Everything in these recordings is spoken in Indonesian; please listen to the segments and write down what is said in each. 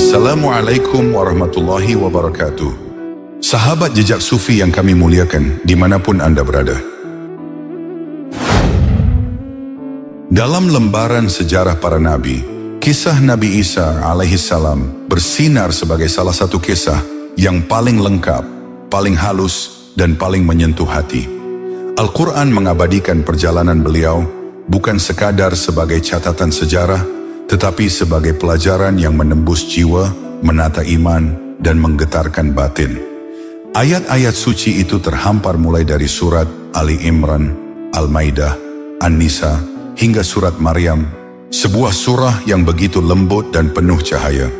Assalamualaikum warahmatullahi wabarakatuh. Sahabat jejak sufi yang kami muliakan dimanapun Anda berada. Dalam lembaran sejarah para nabi, kisah Nabi Isa alaihissalam bersinar sebagai salah satu kisah yang paling lengkap, paling halus, dan paling menyentuh hati. Al-Quran mengabadikan perjalanan beliau bukan sekadar sebagai catatan sejarah, tetapi sebagai pelajaran yang menembus jiwa, menata iman, dan menggetarkan batin. Ayat-ayat suci itu terhampar mulai dari surat Ali Imran, Al-Maidah, An-Nisa, hingga surat Maryam, sebuah surah yang begitu lembut dan penuh cahaya,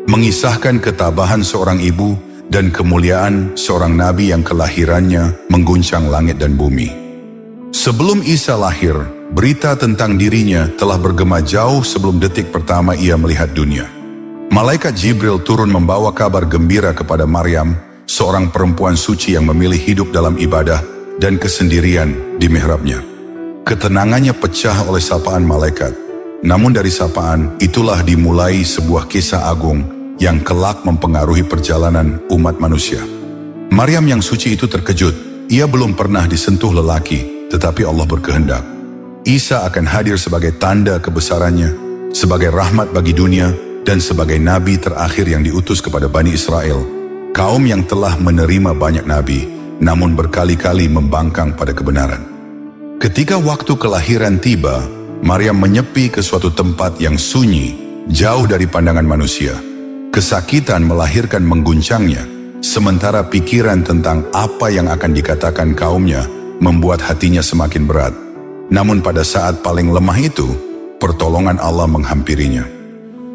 mengisahkan ketabahan seorang ibu dan kemuliaan seorang nabi yang kelahirannya mengguncang langit dan bumi. Sebelum Isa lahir, berita tentang dirinya telah bergema jauh sebelum detik pertama ia melihat dunia. Malaikat Jibril turun membawa kabar gembira kepada Maryam, seorang perempuan suci yang memilih hidup dalam ibadah dan kesendirian di mihrabnya. Ketenangannya pecah oleh sapaan malaikat. Namun dari sapaan itulah dimulai sebuah kisah agung yang kelak mempengaruhi perjalanan umat manusia. Maryam yang suci itu terkejut. Ia belum pernah disentuh lelaki, tetapi Allah berkehendak. Isa akan hadir sebagai tanda kebesarannya, sebagai rahmat bagi dunia, dan sebagai nabi terakhir yang diutus kepada Bani Israel, kaum yang telah menerima banyak nabi, namun berkali-kali membangkang pada kebenaran. Ketika waktu kelahiran tiba, Maryam menyepi ke suatu tempat yang sunyi, jauh dari pandangan manusia. Kesakitan melahirkan mengguncangnya, sementara pikiran tentang apa yang akan dikatakan kaumnya membuat hatinya semakin berat. Namun pada saat paling lemah itu, pertolongan Allah menghampirinya.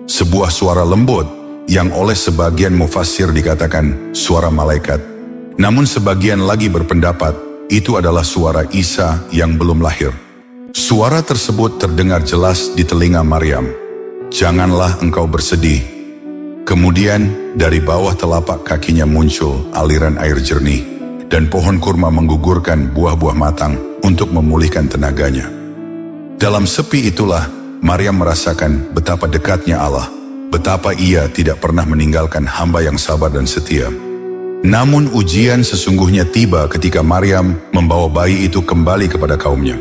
Sebuah suara lembut yang oleh sebagian mufassir dikatakan suara malaikat, namun sebagian lagi berpendapat itu adalah suara Isa yang belum lahir. Suara tersebut terdengar jelas di telinga Maryam. "Janganlah engkau bersedih." Kemudian dari bawah telapak kakinya muncul aliran air jernih, dan pohon kurma menggugurkan buah-buah matang untuk memulihkan tenaganya. Dalam sepi itulah Maryam merasakan betapa dekatnya Allah, betapa ia tidak pernah meninggalkan hamba yang sabar dan setia. Namun ujian sesungguhnya tiba ketika Maryam membawa bayi itu kembali kepada kaumnya.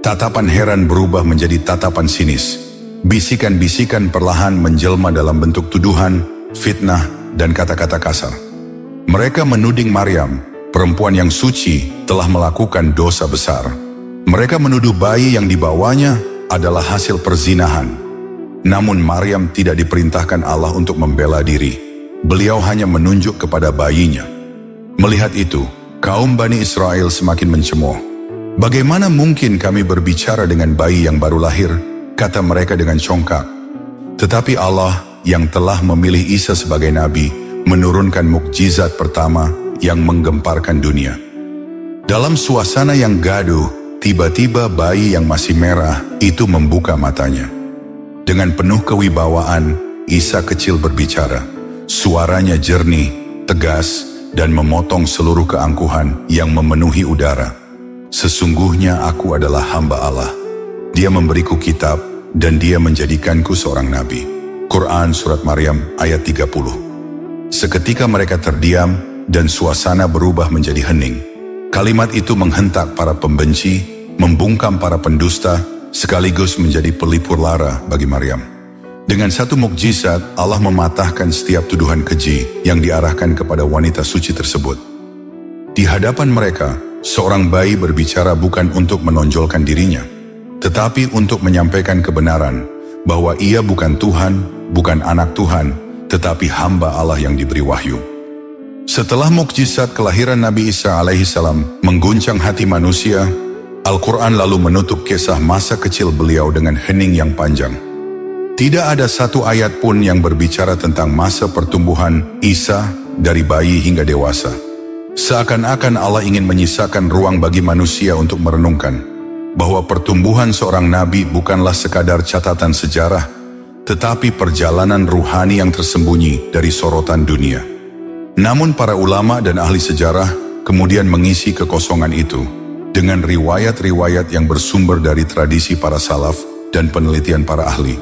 Tatapan heran berubah menjadi tatapan sinis. Bisikan-bisikan perlahan menjelma dalam bentuk tuduhan, fitnah, dan kata-kata kasar. Mereka menuding Maryam, perempuan yang suci, telah melakukan dosa besar. Mereka menuduh bayi yang dibawanya adalah hasil perzinahan. Namun Maryam tidak diperintahkan Allah untuk membela diri. Beliau hanya menunjuk kepada bayinya. Melihat itu, kaum Bani Israel semakin mencemooh. "Bagaimana mungkin kami berbicara dengan bayi yang baru lahir?" kata mereka dengan congkak. Tetapi Allah yang telah memilih Isa sebagai nabi menurunkan mukjizat pertama yang menggemparkan dunia. Dalam suasana yang gaduh, tiba-tiba bayi yang masih merah itu membuka matanya. Dengan penuh kewibawaan, Isa kecil berbicara. Suaranya jernih, tegas, dan memotong seluruh keangkuhan yang memenuhi udara. "Sesungguhnya aku adalah hamba Allah. Dia memberiku kitab, dan dia menjadikanku seorang nabi." Quran Surat Maryam ayat 30. Seketika mereka terdiam, dan suasana berubah menjadi hening. Kalimat itu menghentak para pembenci, membungkam para pendusta, sekaligus menjadi pelipur lara bagi Maryam. Dengan satu mukjizat, Allah mematahkan setiap tuduhan keji yang diarahkan kepada wanita suci tersebut. Di hadapan mereka, seorang bayi berbicara bukan untuk menonjolkan dirinya, tetapi untuk menyampaikan kebenaran bahwa ia bukan Tuhan, bukan anak Tuhan, tetapi hamba Allah yang diberi wahyu. Setelah mukjizat kelahiran Nabi Isa alaihissalam mengguncang hati manusia, Al-Quran lalu menutup kisah masa kecil beliau dengan hening yang panjang. Tidak ada satu ayat pun yang berbicara tentang masa pertumbuhan Isa dari bayi hingga dewasa. Seakan-akan Allah ingin menyisakan ruang bagi manusia untuk merenungkan bahwa pertumbuhan seorang nabi bukanlah sekadar catatan sejarah, tetapi perjalanan ruhani yang tersembunyi dari sorotan dunia. Namun para ulama dan ahli sejarah kemudian mengisi kekosongan itu dengan riwayat-riwayat yang bersumber dari tradisi para salaf dan penelitian para ahli.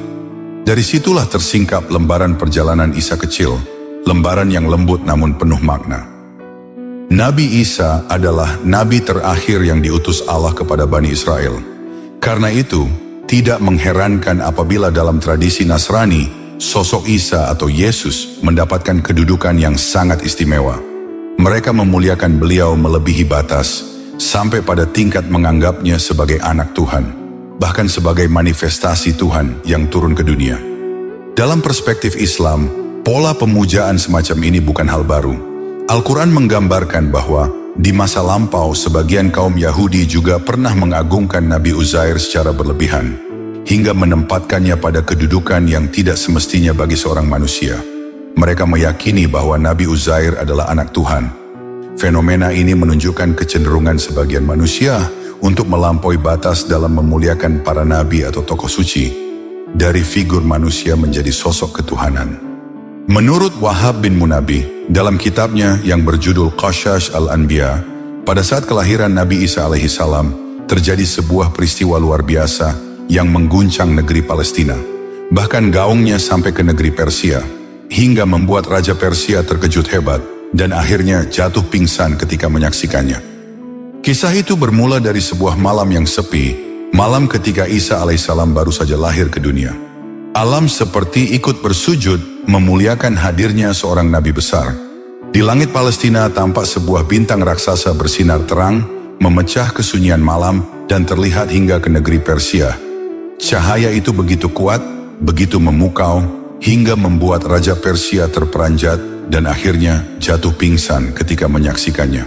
Dari situlah tersingkap lembaran perjalanan Isa kecil, lembaran yang lembut namun penuh makna. Nabi Isa adalah nabi terakhir yang diutus Allah kepada Bani Israel. Karena itu, tidak mengherankan apabila dalam tradisi Nasrani, sosok Isa atau Yesus mendapatkan kedudukan yang sangat istimewa. Mereka memuliakan beliau melebihi batas, sampai pada tingkat menganggapnya sebagai anak Tuhan, bahkan sebagai manifestasi Tuhan yang turun ke dunia. Dalam perspektif Islam, pola pemujaan semacam ini bukan hal baru. Al-Quran menggambarkan bahwa di masa lampau sebagian kaum Yahudi juga pernah mengagungkan Nabi Uzair secara berlebihan, hingga menempatkannya pada kedudukan yang tidak semestinya bagi seorang manusia. Mereka meyakini bahwa Nabi Uzair adalah anak Tuhan. Fenomena ini menunjukkan kecenderungan sebagian manusia untuk melampaui batas dalam memuliakan para nabi atau tokoh suci, dari figur manusia menjadi sosok ketuhanan. Menurut Wahab bin Munabbih, dalam kitabnya yang berjudul Qasas al-Anbiya, pada saat kelahiran Nabi Isa alaihissalam, terjadi sebuah peristiwa luar biasa yang mengguncang negeri Palestina. Bahkan gaungnya sampai ke negeri Persia, hingga membuat Raja Persia terkejut hebat, dan akhirnya jatuh pingsan ketika menyaksikannya. Kisah itu bermula dari sebuah malam yang sepi, malam ketika Isa alaihissalam baru saja lahir ke dunia. Alam seperti ikut bersujud memuliakan hadirnya seorang nabi besar. Di langit Palestina tampak sebuah bintang raksasa bersinar terang, memecah kesunyian malam dan terlihat hingga ke negeri Persia. Cahaya itu begitu kuat, begitu memukau, hingga membuat Raja Persia terperanjat dan akhirnya jatuh pingsan ketika menyaksikannya.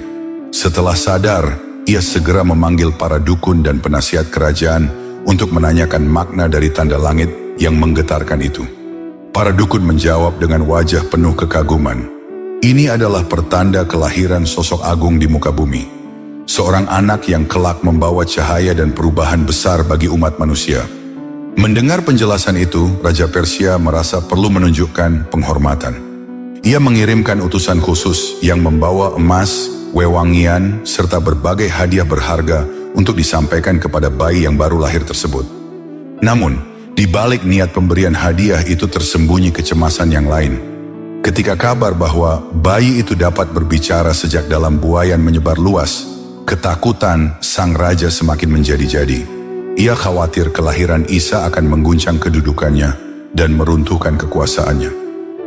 Setelah sadar, ia segera memanggil para dukun dan penasihat kerajaan untuk menanyakan makna dari tanda langit yang menggetarkan itu. Para dukun menjawab dengan wajah penuh kekaguman. Ini adalah pertanda kelahiran sosok agung di muka bumi. Seorang anak yang kelak membawa cahaya dan perubahan besar bagi umat manusia. Mendengar penjelasan itu, Raja Persia merasa perlu menunjukkan penghormatan. Ia mengirimkan utusan khusus yang membawa emas, wewangian, serta berbagai hadiah berharga untuk disampaikan kepada bayi yang baru lahir tersebut. Namun, di balik niat pemberian hadiah itu tersembunyi kecemasan yang lain. Ketika kabar bahwa bayi itu dapat berbicara sejak dalam buayan menyebar luas, ketakutan sang raja semakin menjadi-jadi. Ia khawatir kelahiran Isa akan mengguncang kedudukannya dan meruntuhkan kekuasaannya.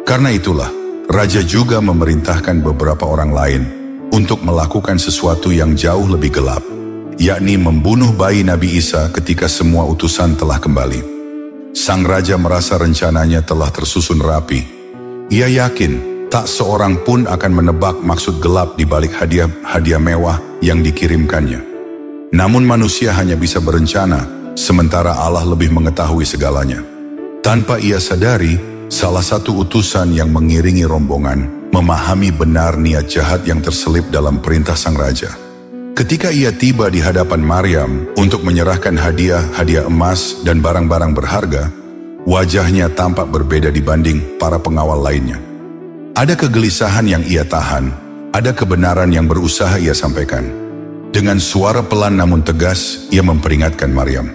Karena itulah, raja juga memerintahkan beberapa orang lain untuk melakukan sesuatu yang jauh lebih gelap, yakni membunuh bayi Nabi Isa ketika semua utusan telah kembali. Sang raja merasa rencananya telah tersusun rapi. Ia yakin tak seorang pun akan menebak maksud gelap di balik hadiah mewah yang dikirimkannya. Namun manusia hanya bisa berencana, sementara Allah lebih mengetahui segalanya. Tanpa ia sadari, salah satu utusan yang mengiringi rombongan memahami benar niat jahat yang terselip dalam perintah sang raja. Ketika ia tiba di hadapan Maryam untuk menyerahkan hadiah emas dan barang-barang berharga, wajahnya tampak berbeda dibanding para pengawal lainnya. Ada kegelisahan yang ia tahan, ada kebenaran yang berusaha ia sampaikan. Dengan suara pelan namun tegas, ia memperingatkan Maryam.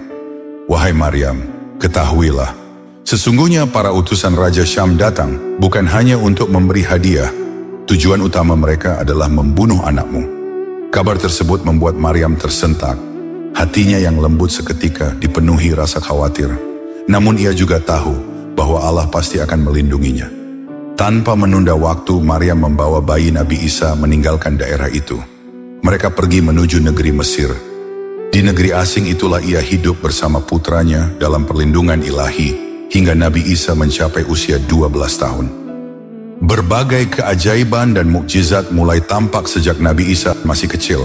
Wahai Maryam, ketahuilah, sesungguhnya para utusan Raja Syam datang bukan hanya untuk memberi hadiah, tujuan utama mereka adalah membunuh anakmu. Kabar tersebut membuat Maryam tersentak. Hatinya yang lembut seketika dipenuhi rasa khawatir. Namun ia juga tahu bahwa Allah pasti akan melindunginya. Tanpa menunda waktu, Maryam membawa bayi Nabi Isa meninggalkan daerah itu. Mereka pergi menuju negeri Mesir. Di negeri asing itulah ia hidup bersama putranya dalam perlindungan ilahi hingga Nabi Isa mencapai usia 12 tahun. Berbagai keajaiban dan mukjizat mulai tampak sejak Nabi Isa masih kecil.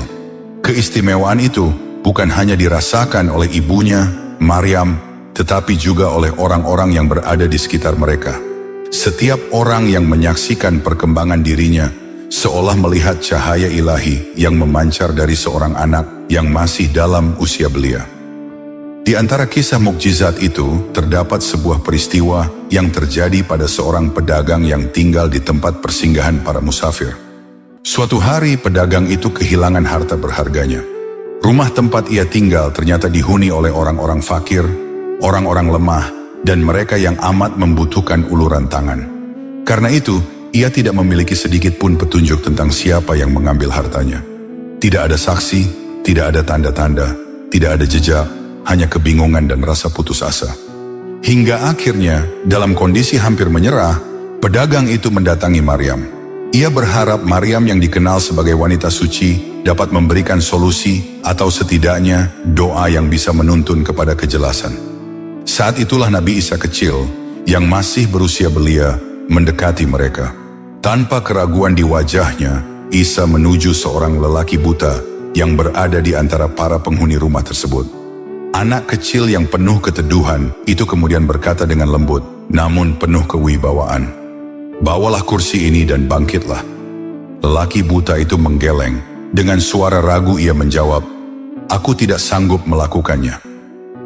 Keistimewaan itu bukan hanya dirasakan oleh ibunya, Maryam, tetapi juga oleh orang-orang yang berada di sekitar mereka. Setiap orang yang menyaksikan perkembangan dirinya seolah melihat cahaya ilahi yang memancar dari seorang anak yang masih dalam usia belia. Di antara kisah mukjizat itu, terdapat sebuah peristiwa yang terjadi pada seorang pedagang yang tinggal di tempat persinggahan para musafir. Suatu hari, pedagang itu kehilangan harta berharganya. Rumah tempat ia tinggal ternyata dihuni oleh orang-orang fakir, orang-orang lemah, dan mereka yang amat membutuhkan uluran tangan. Karena itu, ia tidak memiliki sedikit pun petunjuk tentang siapa yang mengambil hartanya. Tidak ada saksi, tidak ada tanda-tanda, tidak ada jejak, hanya kebingungan dan rasa putus asa. Hingga akhirnya, dalam kondisi hampir menyerah, pedagang itu mendatangi Maryam. Ia berharap Maryam yang dikenal sebagai wanita suci dapat memberikan solusi atau setidaknya doa yang bisa menuntun kepada kejelasan. Saat itulah Nabi Isa kecil yang masih berusia belia mendekati mereka. Tanpa keraguan di wajahnya, Isa menuju seorang lelaki buta yang berada di antara para penghuni rumah tersebut. Anak kecil yang penuh keteduhan itu kemudian berkata dengan lembut, namun penuh kewibawaan, "Bawalah kursi ini dan bangkitlah." Lelaki buta itu menggeleng. Dengan suara ragu ia menjawab, "Aku tidak sanggup melakukannya."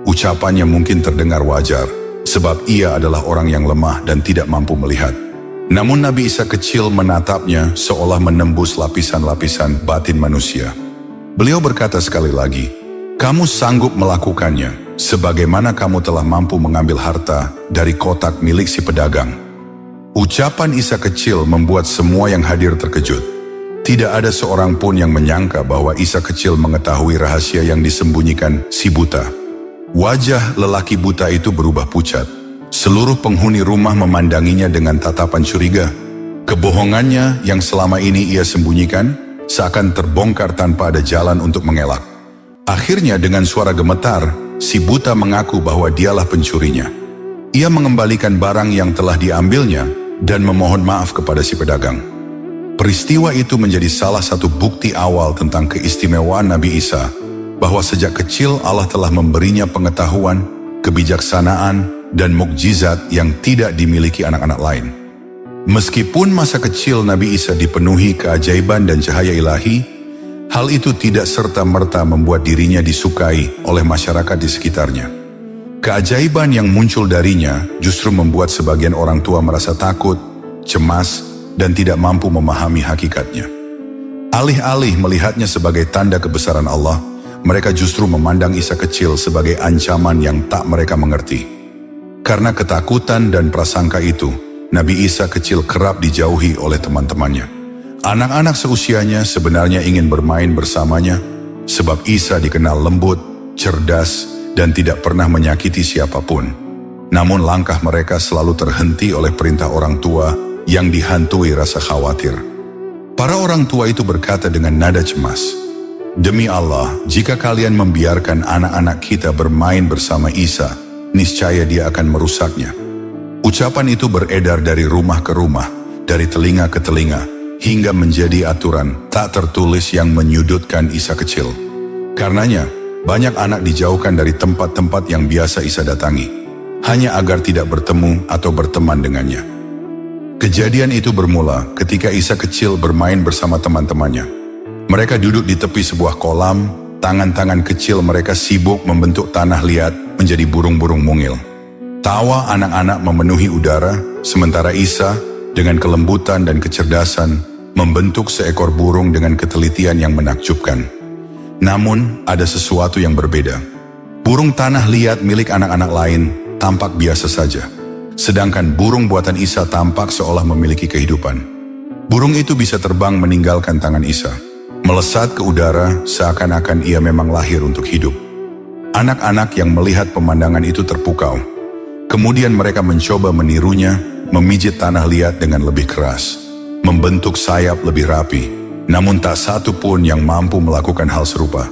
Ucapannya mungkin terdengar wajar, sebab ia adalah orang yang lemah dan tidak mampu melihat. Namun Nabi Isa kecil menatapnya seolah menembus lapisan-lapisan batin manusia. Beliau berkata sekali lagi, "Kamu sanggup melakukannya, sebagaimana kamu telah mampu mengambil harta dari kotak milik si pedagang." Ucapan Isa kecil membuat semua yang hadir terkejut. Tidak ada seorang pun yang menyangka bahwa Isa kecil mengetahui rahasia yang disembunyikan si buta. Wajah lelaki buta itu berubah pucat. Seluruh penghuni rumah memandanginya dengan tatapan curiga. Kebohongannya yang selama ini ia sembunyikan seakan terbongkar tanpa ada jalan untuk mengelak. Akhirnya dengan suara gemetar, si buta mengaku bahwa dialah pencurinya. Ia mengembalikan barang yang telah diambilnya dan memohon maaf kepada si pedagang. Peristiwa itu menjadi salah satu bukti awal tentang keistimewaan Nabi Isa, bahwa sejak kecil Allah telah memberinya pengetahuan, kebijaksanaan, dan mukjizat yang tidak dimiliki anak-anak lain. Meskipun masa kecil Nabi Isa dipenuhi keajaiban dan cahaya ilahi, hal itu tidak serta-merta membuat dirinya disukai oleh masyarakat di sekitarnya. Keajaiban yang muncul darinya justru membuat sebagian orang tua merasa takut, cemas, dan tidak mampu memahami hakikatnya. Alih-alih melihatnya sebagai tanda kebesaran Allah, mereka justru memandang Isa kecil sebagai ancaman yang tak mereka mengerti. Karena ketakutan dan prasangka itu, Nabi Isa kecil kerap dijauhi oleh teman-temannya. Anak-anak seusianya sebenarnya ingin bermain bersamanya, sebab Isa dikenal lembut, cerdas, dan tidak pernah menyakiti siapapun. Namun langkah mereka selalu terhenti oleh perintah orang tua yang dihantui rasa khawatir. Para orang tua itu berkata dengan nada cemas, "Demi Allah, jika kalian membiarkan anak-anak kita bermain bersama Isa, niscaya dia akan merusaknya." Ucapan itu beredar dari rumah ke rumah, dari telinga ke telinga, hingga menjadi aturan tak tertulis yang menyudutkan Isa kecil. Karenanya, banyak anak dijauhkan dari tempat-tempat yang biasa Isa datangi, hanya agar tidak bertemu atau berteman dengannya. Kejadian itu bermula ketika Isa kecil bermain bersama teman-temannya. Mereka duduk di tepi sebuah kolam, tangan-tangan kecil mereka sibuk membentuk tanah liat menjadi burung-burung mungil. Tawa anak-anak memenuhi udara, sementara Isa dengan kelembutan dan kecerdasan membentuk seekor burung dengan ketelitian yang menakjubkan. Namun, ada sesuatu yang berbeda. Burung tanah liat milik anak-anak lain tampak biasa saja, sedangkan burung buatan Isa tampak seolah memiliki kehidupan. Burung itu bisa terbang meninggalkan tangan Isa, melesat ke udara seakan-akan ia memang lahir untuk hidup. Anak-anak yang melihat pemandangan itu terpukau. Kemudian mereka mencoba menirunya, memijit tanah liat dengan lebih keras, membentuk sayap lebih rapi, namun tak satu pun yang mampu melakukan hal serupa.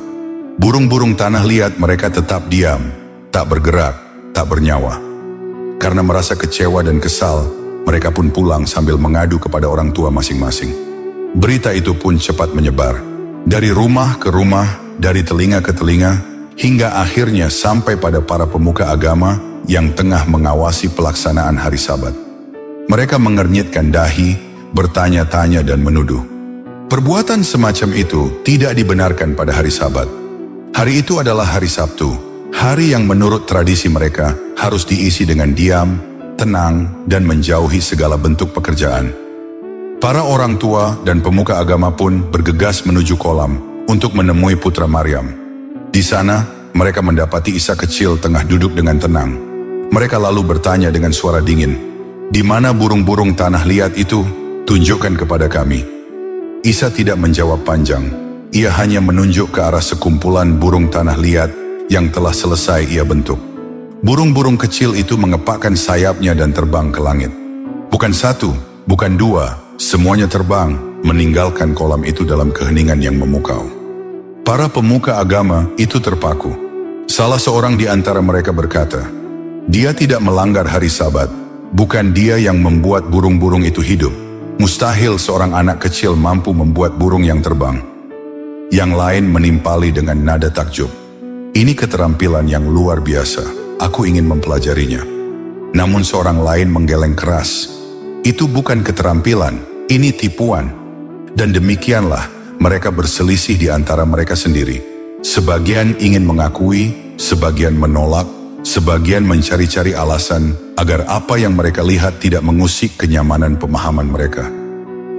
Burung-burung tanah liat mereka tetap diam, tak bergerak, tak bernyawa. Karena merasa kecewa dan kesal, mereka pun pulang sambil mengadu kepada orang tua masing-masing. Berita itu pun cepat menyebar, dari rumah ke rumah, dari telinga ke telinga, hingga akhirnya sampai pada para pemuka agama yang tengah mengawasi pelaksanaan hari Sabat. Mereka mengernyitkan dahi, bertanya-tanya dan menuduh. Perbuatan semacam itu tidak dibenarkan pada hari Sabat. Hari itu adalah hari Sabtu, hari yang menurut tradisi mereka harus diisi dengan diam, tenang, dan menjauhi segala bentuk pekerjaan. Para orang tua dan pemuka agama pun bergegas menuju kolam untuk menemui putra Maryam. Di sana, mereka mendapati Isa kecil tengah duduk dengan tenang. Mereka lalu bertanya dengan suara dingin, "Di mana burung-burung tanah liat itu? Tunjukkan kepada kami." Isa tidak menjawab panjang. Ia hanya menunjuk ke arah sekumpulan burung tanah liat yang telah selesai ia bentuk. Burung-burung kecil itu mengepakkan sayapnya dan terbang ke langit. Bukan satu, bukan dua, semuanya terbang, meninggalkan kolam itu dalam keheningan yang memukau. Para pemuka agama itu terpaku. Salah seorang di antara mereka berkata, "Dia tidak melanggar hari Sabat. Bukan dia yang membuat burung-burung itu hidup. Mustahil seorang anak kecil mampu membuat burung yang terbang." Yang lain menimpali dengan nada takjub, "Ini keterampilan yang luar biasa. Aku ingin mempelajarinya." Namun seorang lain menggeleng keras, "Itu bukan keterampilan, ini tipuan." Dan demikianlah mereka berselisih di antara mereka sendiri. Sebagian ingin mengakui, sebagian menolak, sebagian mencari-cari alasan agar apa yang mereka lihat tidak mengusik kenyamanan pemahaman mereka.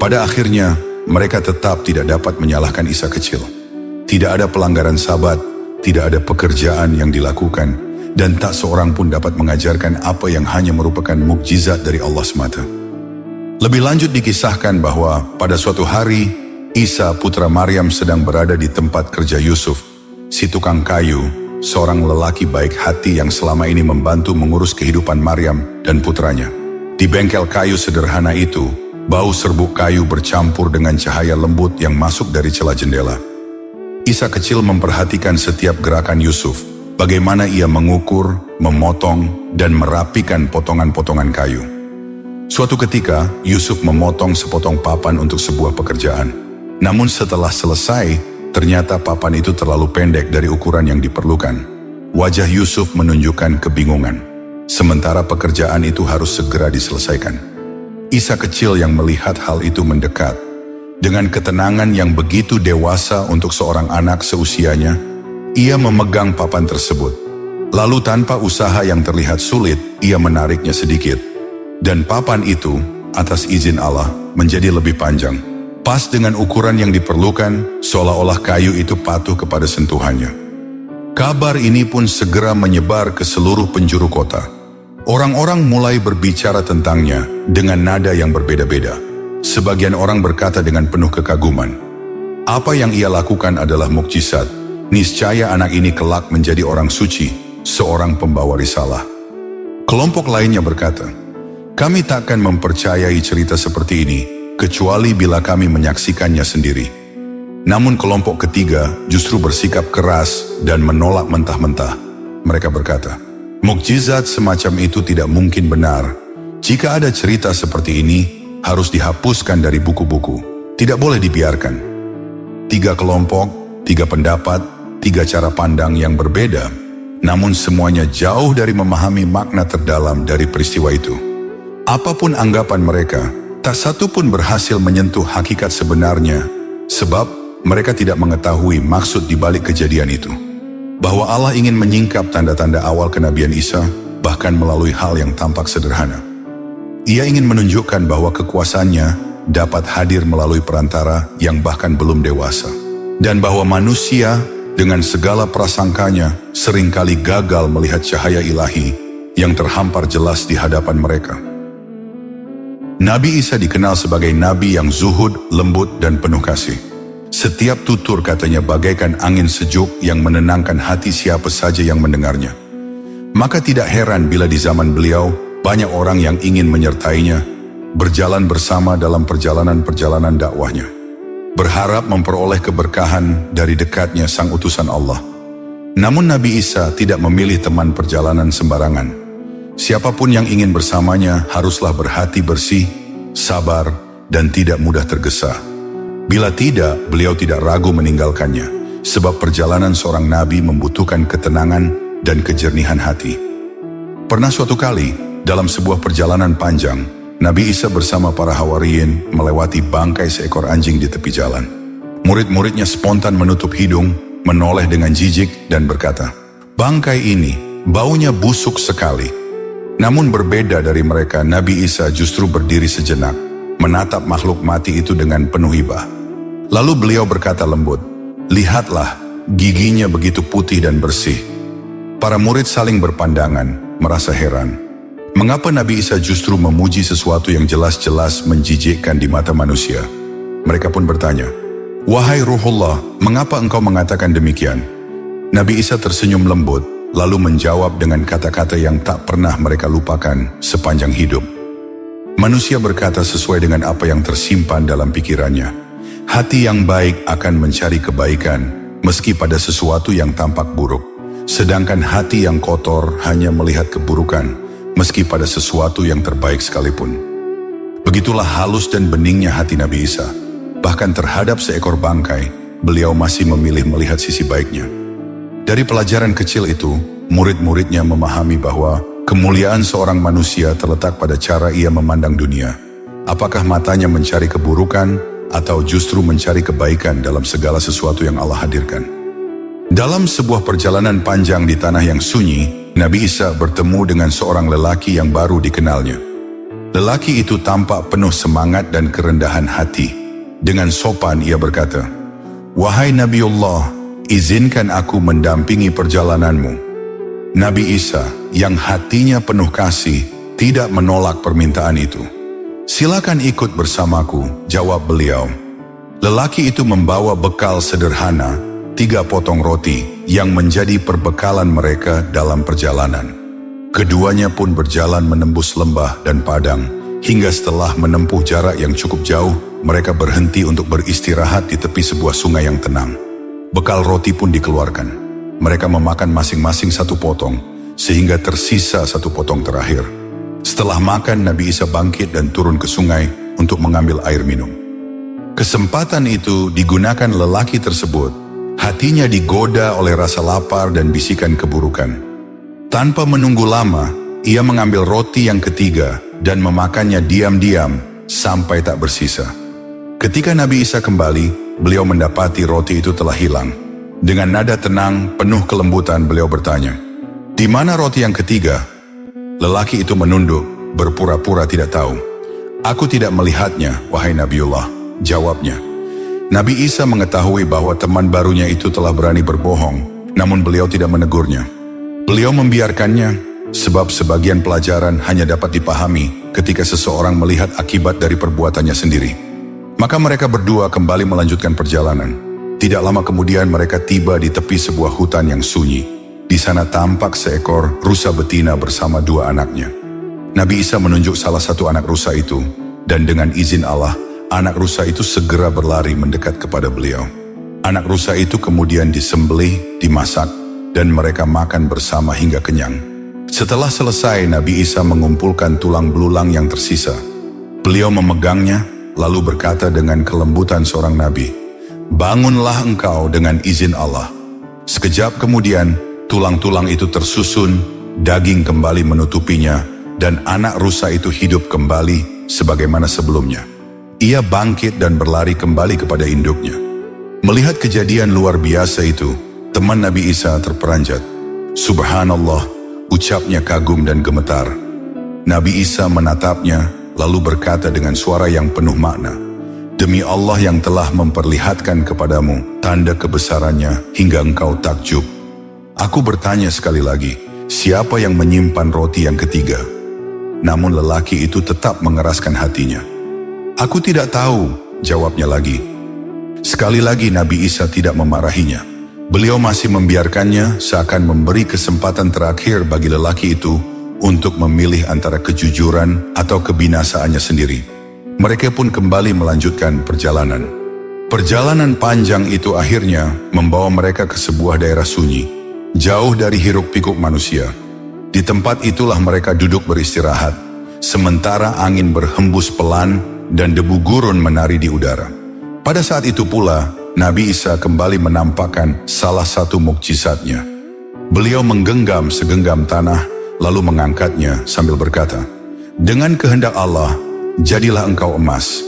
Pada akhirnya, mereka tetap tidak dapat menyalahkan Isa kecil. Tidak ada pelanggaran Sabat, tidak ada pekerjaan yang dilakukan, dan tak seorang pun dapat mengajarkan apa yang hanya merupakan mukjizat dari Allah semata. Lebih lanjut dikisahkan bahwa pada suatu hari, Isa putra Maryam sedang berada di tempat kerja Yusuf, si tukang kayu, seorang lelaki baik hati yang selama ini membantu mengurus kehidupan Maryam dan putranya. Di bengkel kayu sederhana itu, bau serbuk kayu bercampur dengan cahaya lembut yang masuk dari celah jendela. Isa kecil memperhatikan setiap gerakan Yusuf, bagaimana ia mengukur, memotong, dan merapikan potongan-potongan kayu. Suatu ketika, Yusuf memotong sepotong papan untuk sebuah pekerjaan. Namun setelah selesai, ternyata papan itu terlalu pendek dari ukuran yang diperlukan. Wajah Yusuf menunjukkan kebingungan, sementara pekerjaan itu harus segera diselesaikan. Isa kecil yang melihat hal itu mendekat. Dengan ketenangan yang begitu dewasa untuk seorang anak seusianya, ia memegang papan tersebut. Lalu tanpa usaha yang terlihat sulit, ia menariknya sedikit. Dan papan itu, atas izin Allah, menjadi lebih panjang. Pas dengan ukuran yang diperlukan, seolah-olah kayu itu patuh kepada sentuhannya. Kabar ini pun segera menyebar ke seluruh penjuru kota. Orang-orang mulai berbicara tentangnya dengan nada yang berbeda-beda. Sebagian orang berkata dengan penuh kekaguman, "Apa yang ia lakukan adalah mukjizat. Niscaya anak ini kelak menjadi orang suci, seorang pembawa risalah." Kelompok lainnya berkata, "Kami takkan mempercayai cerita seperti ini, kecuali bila kami menyaksikannya sendiri." Namun kelompok ketiga justru bersikap keras dan menolak mentah-mentah. Mereka berkata, "Mukjizat semacam itu tidak mungkin benar. Jika ada cerita seperti ini, harus dihapuskan dari buku-buku. Tidak boleh dibiarkan." Tiga kelompok, tiga pendapat, tiga cara pandang yang berbeda, namun semuanya jauh dari memahami makna terdalam dari peristiwa itu. Apapun anggapan mereka, tak satu pun berhasil menyentuh hakikat sebenarnya, sebab mereka tidak mengetahui maksud di balik kejadian itu. Bahwa Allah ingin menyingkap tanda-tanda awal kenabian Isa, bahkan melalui hal yang tampak sederhana. Ia ingin menunjukkan bahwa kekuasaannya dapat hadir melalui perantara yang bahkan belum dewasa. Dan bahwa manusia dengan segala prasangkanya seringkali gagal melihat cahaya ilahi yang terhampar jelas di hadapan mereka. Nabi Isa dikenal sebagai nabi yang zuhud, lembut, dan penuh kasih. Setiap tutur katanya bagaikan angin sejuk yang menenangkan hati siapa saja yang mendengarnya. Maka tidak heran bila di zaman beliau banyak orang yang ingin menyertainya, berjalan bersama dalam perjalanan-perjalanan dakwahnya, berharap memperoleh keberkahan dari dekatnya sang utusan Allah. Namun Nabi Isa tidak memilih teman perjalanan sembarangan. Siapapun yang ingin bersamanya haruslah berhati bersih, sabar, dan tidak mudah tergesa. Bila tidak, beliau tidak ragu meninggalkannya, sebab perjalanan seorang nabi membutuhkan ketenangan dan kejernihan hati. Pernah suatu kali, dalam sebuah perjalanan panjang, Nabi Isa bersama para hawariyin melewati bangkai seekor anjing di tepi jalan. Murid-muridnya spontan menutup hidung, menoleh dengan jijik dan berkata, "Bangkai ini baunya busuk sekali." Namun berbeda dari mereka, Nabi Isa justru berdiri sejenak, menatap makhluk mati itu dengan penuh hibah. Lalu beliau berkata lembut, "Lihatlah, giginya begitu putih dan bersih." Para murid saling berpandangan. merasa heran. Mengapa Nabi Isa justru memuji sesuatu yang jelas-jelas menjijikkan di mata manusia? Mereka pun bertanya, "Wahai Ruhullah, mengapa engkau mengatakan demikian?" Nabi Isa tersenyum lembut, lalu menjawab dengan kata-kata yang tak pernah mereka lupakan sepanjang hidup. Manusia berkata sesuai dengan apa yang tersimpan dalam pikirannya. Hati yang baik akan mencari kebaikan, meski pada sesuatu yang tampak buruk. Sedangkan hati yang kotor hanya melihat keburukan, meski pada sesuatu yang terbaik sekalipun. Begitulah halus dan beningnya hati Nabi Isa. Bahkan terhadap seekor bangkai, beliau masih memilih melihat sisi baiknya. Dari pelajaran kecil itu, murid-muridnya memahami bahwa kemuliaan seorang manusia terletak pada cara ia memandang dunia. Apakah matanya mencari keburukan atau justru mencari kebaikan dalam segala sesuatu yang Allah hadirkan? Dalam sebuah perjalanan panjang di tanah yang sunyi, Nabi Isa bertemu dengan seorang lelaki yang baru dikenalnya. Lelaki itu tampak penuh semangat dan kerendahan hati. Dengan sopan ia berkata, "Wahai Nabiullah, izinkan aku mendampingi perjalananmu." Nabi Isa yang hatinya penuh kasih tidak menolak permintaan itu. "Silakan ikut bersamaku," jawab beliau. Lelaki itu membawa bekal sederhana, 3 potong roti yang menjadi perbekalan mereka dalam perjalanan. Keduanya pun berjalan menembus lembah dan padang, hingga setelah menempuh jarak yang cukup jauh, mereka berhenti untuk beristirahat di tepi sebuah sungai yang tenang. Bekal roti pun dikeluarkan. Mereka memakan masing-masing 1 potong, sehingga tersisa 1 potong terakhir. Setelah makan, Nabi Isa bangkit dan turun ke sungai untuk mengambil air minum. Kesempatan itu digunakan lelaki tersebut. Hatinya digoda oleh rasa lapar dan bisikan keburukan. Tanpa menunggu lama, ia mengambil roti yang ketiga dan memakannya diam-diam sampai tak bersisa. Ketika Nabi Isa kembali, beliau mendapati roti itu telah hilang. Dengan nada tenang, penuh kelembutan, beliau bertanya, "Di mana roti yang ketiga?" Lelaki itu menunduk, berpura-pura tidak tahu. "Aku tidak melihatnya, wahai Nabiullah," jawabnya. Nabi Isa mengetahui bahwa teman barunya itu telah berani berbohong, namun beliau tidak menegurnya. Beliau membiarkannya, sebab sebagian pelajaran hanya dapat dipahami ketika seseorang melihat akibat dari perbuatannya sendiri. Maka mereka berdua kembali melanjutkan perjalanan. Tidak lama kemudian mereka tiba di tepi sebuah hutan yang sunyi. Di sana tampak seekor rusa betina bersama 2 anaknya. Nabi Isa menunjuk salah satu anak rusa itu, dan dengan izin Allah, anak rusa itu segera berlari mendekat kepada beliau. Anak rusa itu kemudian disembelih, dimasak, dan mereka makan bersama hingga kenyang. Setelah selesai, Nabi Isa mengumpulkan tulang belulang yang tersisa. Beliau memegangnya, lalu berkata dengan kelembutan seorang nabi, "Bangunlah engkau dengan izin Allah." Sekejap kemudian, tulang-tulang itu tersusun, daging kembali menutupinya, dan anak rusa itu hidup kembali sebagaimana sebelumnya. Ia bangkit dan berlari kembali kepada induknya. Melihat kejadian luar biasa itu, teman Nabi Isa terperanjat. "Subhanallah," ucapnya kagum dan gemetar. Nabi Isa menatapnya, lalu berkata dengan suara yang penuh makna, "Demi Allah yang telah memperlihatkan kepadamu tanda kebesarannya hingga engkau takjub. Aku bertanya sekali lagi, siapa yang menyimpan roti yang ketiga?" Namun lelaki itu tetap mengeraskan hatinya. "Aku tidak tahu," jawabnya lagi. Sekali lagi Nabi Isa tidak memarahinya. Beliau masih membiarkannya seakan memberi kesempatan terakhir bagi lelaki itu untuk memilih antara kejujuran atau kebinasaannya sendiri. Mereka pun kembali melanjutkan perjalanan. Perjalanan panjang itu akhirnya membawa mereka ke sebuah daerah sunyi, jauh dari hiruk-pikuk manusia. Di tempat itulah mereka duduk beristirahat, sementara angin berhembus pelan dan debu gurun menari di udara. Pada saat itu pula, Nabi Isa kembali menampakkan salah satu mukjizatnya. Beliau menggenggam segenggam tanah, lalu mengangkatnya sambil berkata, "Dengan kehendak Allah, jadilah engkau emas."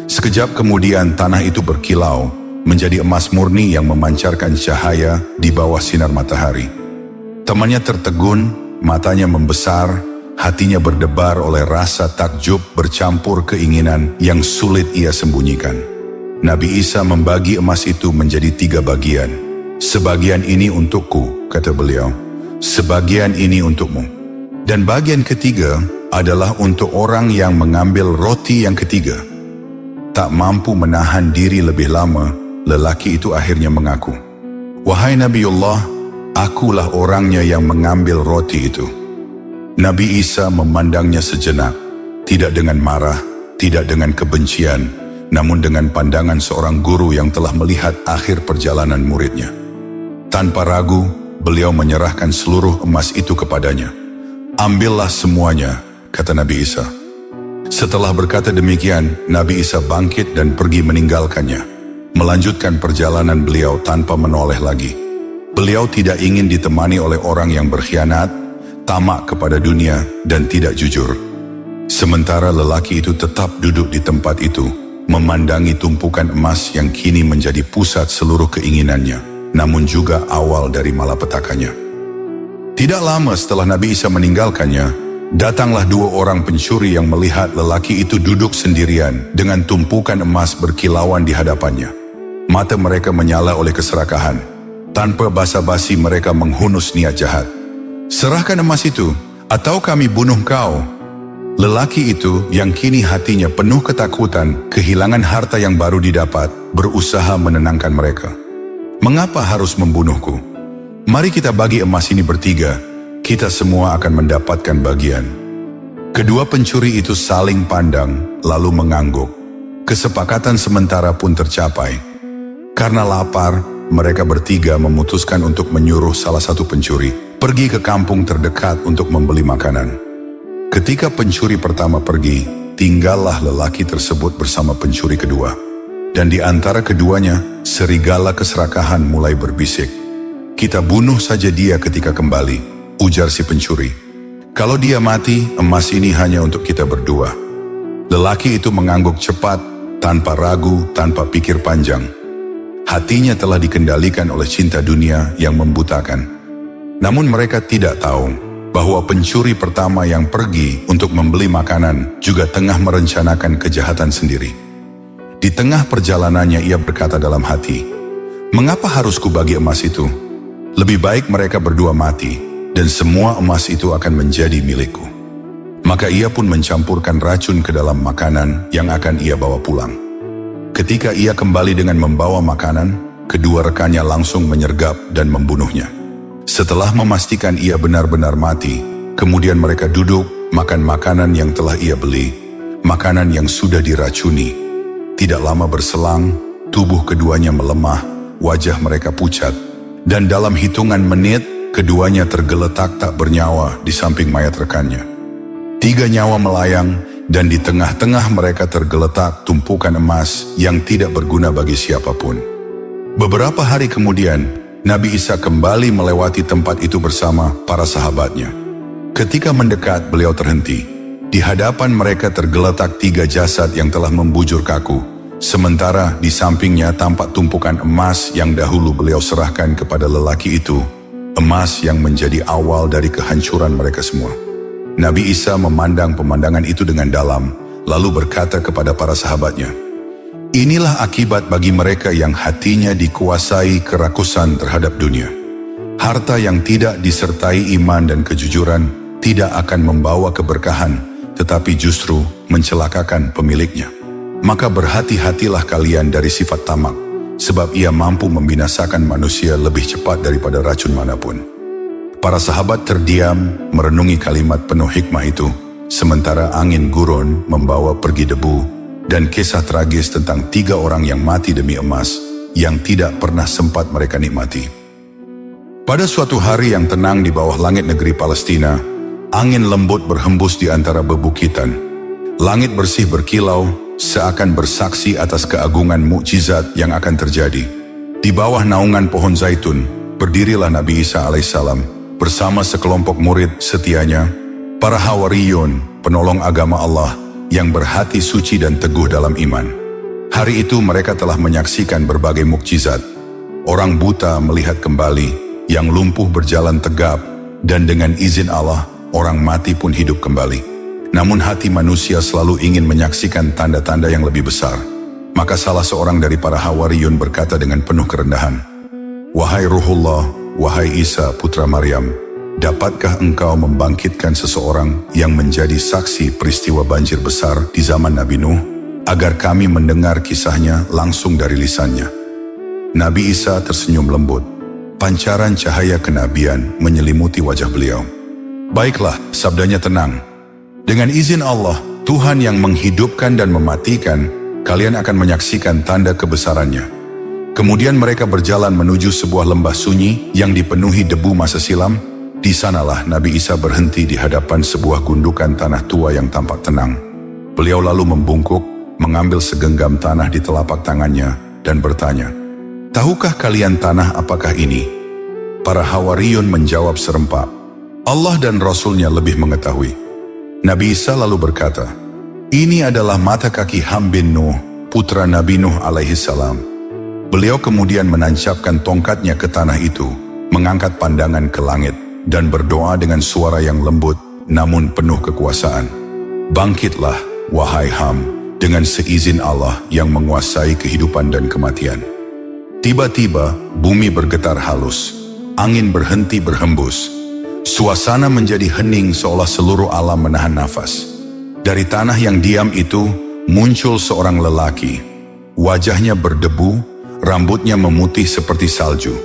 Sekejap kemudian tanah itu berkilau, menjadi emas murni yang memancarkan cahaya di bawah sinar matahari. Temannya tertegun, matanya membesar, hatinya berdebar oleh rasa takjub bercampur keinginan yang sulit ia sembunyikan. Nabi Isa membagi emas itu menjadi 3 bagian. "Sebagian ini untukku," kata beliau. "Sebagian ini untukmu." Dan bagian ketiga adalah untuk orang yang mengambil roti yang ketiga. Tak mampu menahan diri lebih lama, lelaki itu akhirnya mengaku, "Wahai Nabiullah, akulah orangnya yang mengambil roti itu." Nabi Isa memandangnya sejenak, tidak dengan marah, tidak dengan kebencian, namun dengan pandangan seorang guru yang telah melihat akhir perjalanan muridnya. Tanpa ragu, beliau menyerahkan seluruh emas itu kepadanya. "Ambillah semuanya," kata Nabi Isa. Setelah berkata demikian, Nabi Isa bangkit dan pergi meninggalkannya, melanjutkan perjalanan beliau tanpa menoleh lagi. Beliau tidak ingin ditemani oleh orang yang berkhianat, tamak kepada dunia, dan tidak jujur. Sementara lelaki itu tetap duduk di tempat itu, memandangi tumpukan emas yang kini menjadi pusat seluruh keinginannya, namun juga awal dari malapetakannya. Tidak lama setelah Nabi Isa meninggalkannya, datanglah dua orang pencuri yang melihat lelaki itu duduk sendirian dengan tumpukan emas berkilauan di hadapannya. Mata mereka menyala oleh keserakahan. Tanpa basa-basi mereka menghunus niat jahat. "Serahkan emas itu, atau kami bunuh kau." Lelaki itu yang kini hatinya penuh ketakutan, kehilangan harta yang baru didapat, berusaha menenangkan mereka. "Mengapa harus membunuhku? Mari kita bagi emas ini bertiga, kita semua akan mendapatkan bagian." Kedua pencuri itu saling pandang, lalu mengangguk. Kesepakatan sementara pun tercapai. Karena lapar, mereka bertiga memutuskan untuk menyuruh salah satu pencuri pergi ke kampung terdekat untuk membeli makanan. Ketika pencuri pertama pergi, tinggallah lelaki tersebut bersama pencuri kedua. Dan di antara keduanya, serigala keserakahan mulai berbisik. "Kita bunuh saja dia ketika kembali," ujar si pencuri. "Kalau dia mati, emas ini hanya untuk kita berdua." Lelaki itu mengangguk cepat, tanpa ragu, tanpa pikir panjang. Hatinya telah dikendalikan oleh cinta dunia yang membutakan. Namun mereka tidak tahu bahwa pencuri pertama yang pergi untuk membeli makanan juga tengah merencanakan kejahatan sendiri. Di tengah perjalanannya ia berkata dalam hati, "Mengapa harus kubagi emas itu? Lebih baik mereka berdua mati, dan semua emas itu akan menjadi milikku." Maka ia pun mencampurkan racun ke dalam makanan yang akan ia bawa pulang. Ketika ia kembali dengan membawa makanan, kedua rekannya langsung menyergap dan membunuhnya. Setelah memastikan ia benar-benar mati, kemudian mereka duduk makan makanan yang telah ia beli, makanan yang sudah diracuni. Tidak lama berselang, tubuh keduanya melemah, wajah mereka pucat, dan dalam hitungan menit, keduanya tergeletak tak bernyawa di samping mayat rekannya. 3 nyawa melayang, dan di tengah-tengah mereka tergeletak tumpukan emas yang tidak berguna bagi siapapun. Beberapa hari kemudian, Nabi Isa kembali melewati tempat itu bersama para sahabatnya. Ketika mendekat, beliau terhenti. Di hadapan mereka tergeletak 3 jasad yang telah membujur kaku. Sementara di sampingnya tampak tumpukan emas yang dahulu beliau serahkan kepada lelaki itu. Emas yang menjadi awal dari kehancuran mereka semua. Nabi Isa memandang pemandangan itu dengan dalam, lalu berkata kepada para sahabatnya, "Inilah akibat bagi mereka yang hatinya dikuasai kerakusan terhadap dunia. Harta yang tidak disertai iman dan kejujuran tidak akan membawa keberkahan, tetapi justru mencelakakan pemiliknya. Maka berhati-hatilah kalian dari sifat tamak, sebab ia mampu membinasakan manusia lebih cepat daripada racun manapun." Para sahabat terdiam merenungi kalimat penuh hikmah itu, sementara angin gurun membawa pergi debu dan kisah tragis tentang 3 orang yang mati demi emas yang tidak pernah sempat mereka nikmati. Pada suatu hari yang tenang di bawah langit negeri Palestina, angin lembut berhembus di antara bebukitan. Langit bersih berkilau, seakan bersaksi atas keagungan mukjizat yang akan terjadi. Di bawah naungan pohon zaitun, berdirilah Nabi Isa alaihissalam bersama sekelompok murid setianya, para Hawariyun, penolong agama Allah yang berhati suci dan teguh dalam iman. Hari itu mereka telah menyaksikan berbagai mukjizat. Orang buta melihat kembali, yang lumpuh berjalan tegap, dan dengan izin Allah, orang mati pun hidup kembali. Namun hati manusia selalu ingin menyaksikan tanda-tanda yang lebih besar. Maka salah seorang dari para Hawariyun berkata dengan penuh kerendahan, "Wahai Ruhullah, wahai Isa putra Maryam, dapatkah engkau membangkitkan seseorang yang menjadi saksi peristiwa banjir besar di zaman Nabi Nuh, agar kami mendengar kisahnya langsung dari lisannya?" Nabi Isa tersenyum lembut. Pancaran cahaya kenabian menyelimuti wajah beliau. "Baiklah," sabdanya tenang. "Dengan izin Allah, Tuhan yang menghidupkan dan mematikan, kalian akan menyaksikan tanda kebesarannya." Kemudian mereka berjalan menuju sebuah lembah sunyi yang dipenuhi debu masa silam. Di sanalah Nabi Isa berhenti di hadapan sebuah gundukan tanah tua yang tampak tenang. Beliau lalu membungkuk, mengambil segenggam tanah di telapak tangannya, dan bertanya, "Tahukah kalian tanah apakah ini?" Para Hawariyun menjawab serempak, "Allah dan Rasulnya lebih mengetahui." Nabi Isa lalu berkata, "Ini adalah mata kaki Ham bin Nuh, putra Nabi Nuh alaihi salam." Beliau kemudian menancapkan tongkatnya ke tanah itu, mengangkat pandangan ke langit, dan berdoa dengan suara yang lembut namun penuh kekuasaan. "Bangkitlah, wahai Ham, dengan seizin Allah yang menguasai kehidupan dan kematian." Tiba-tiba bumi bergetar halus, angin berhenti berhembus, suasana menjadi hening seolah seluruh alam menahan nafas. Dari tanah yang diam itu muncul seorang lelaki. Wajahnya berdebu, rambutnya memutih seperti salju.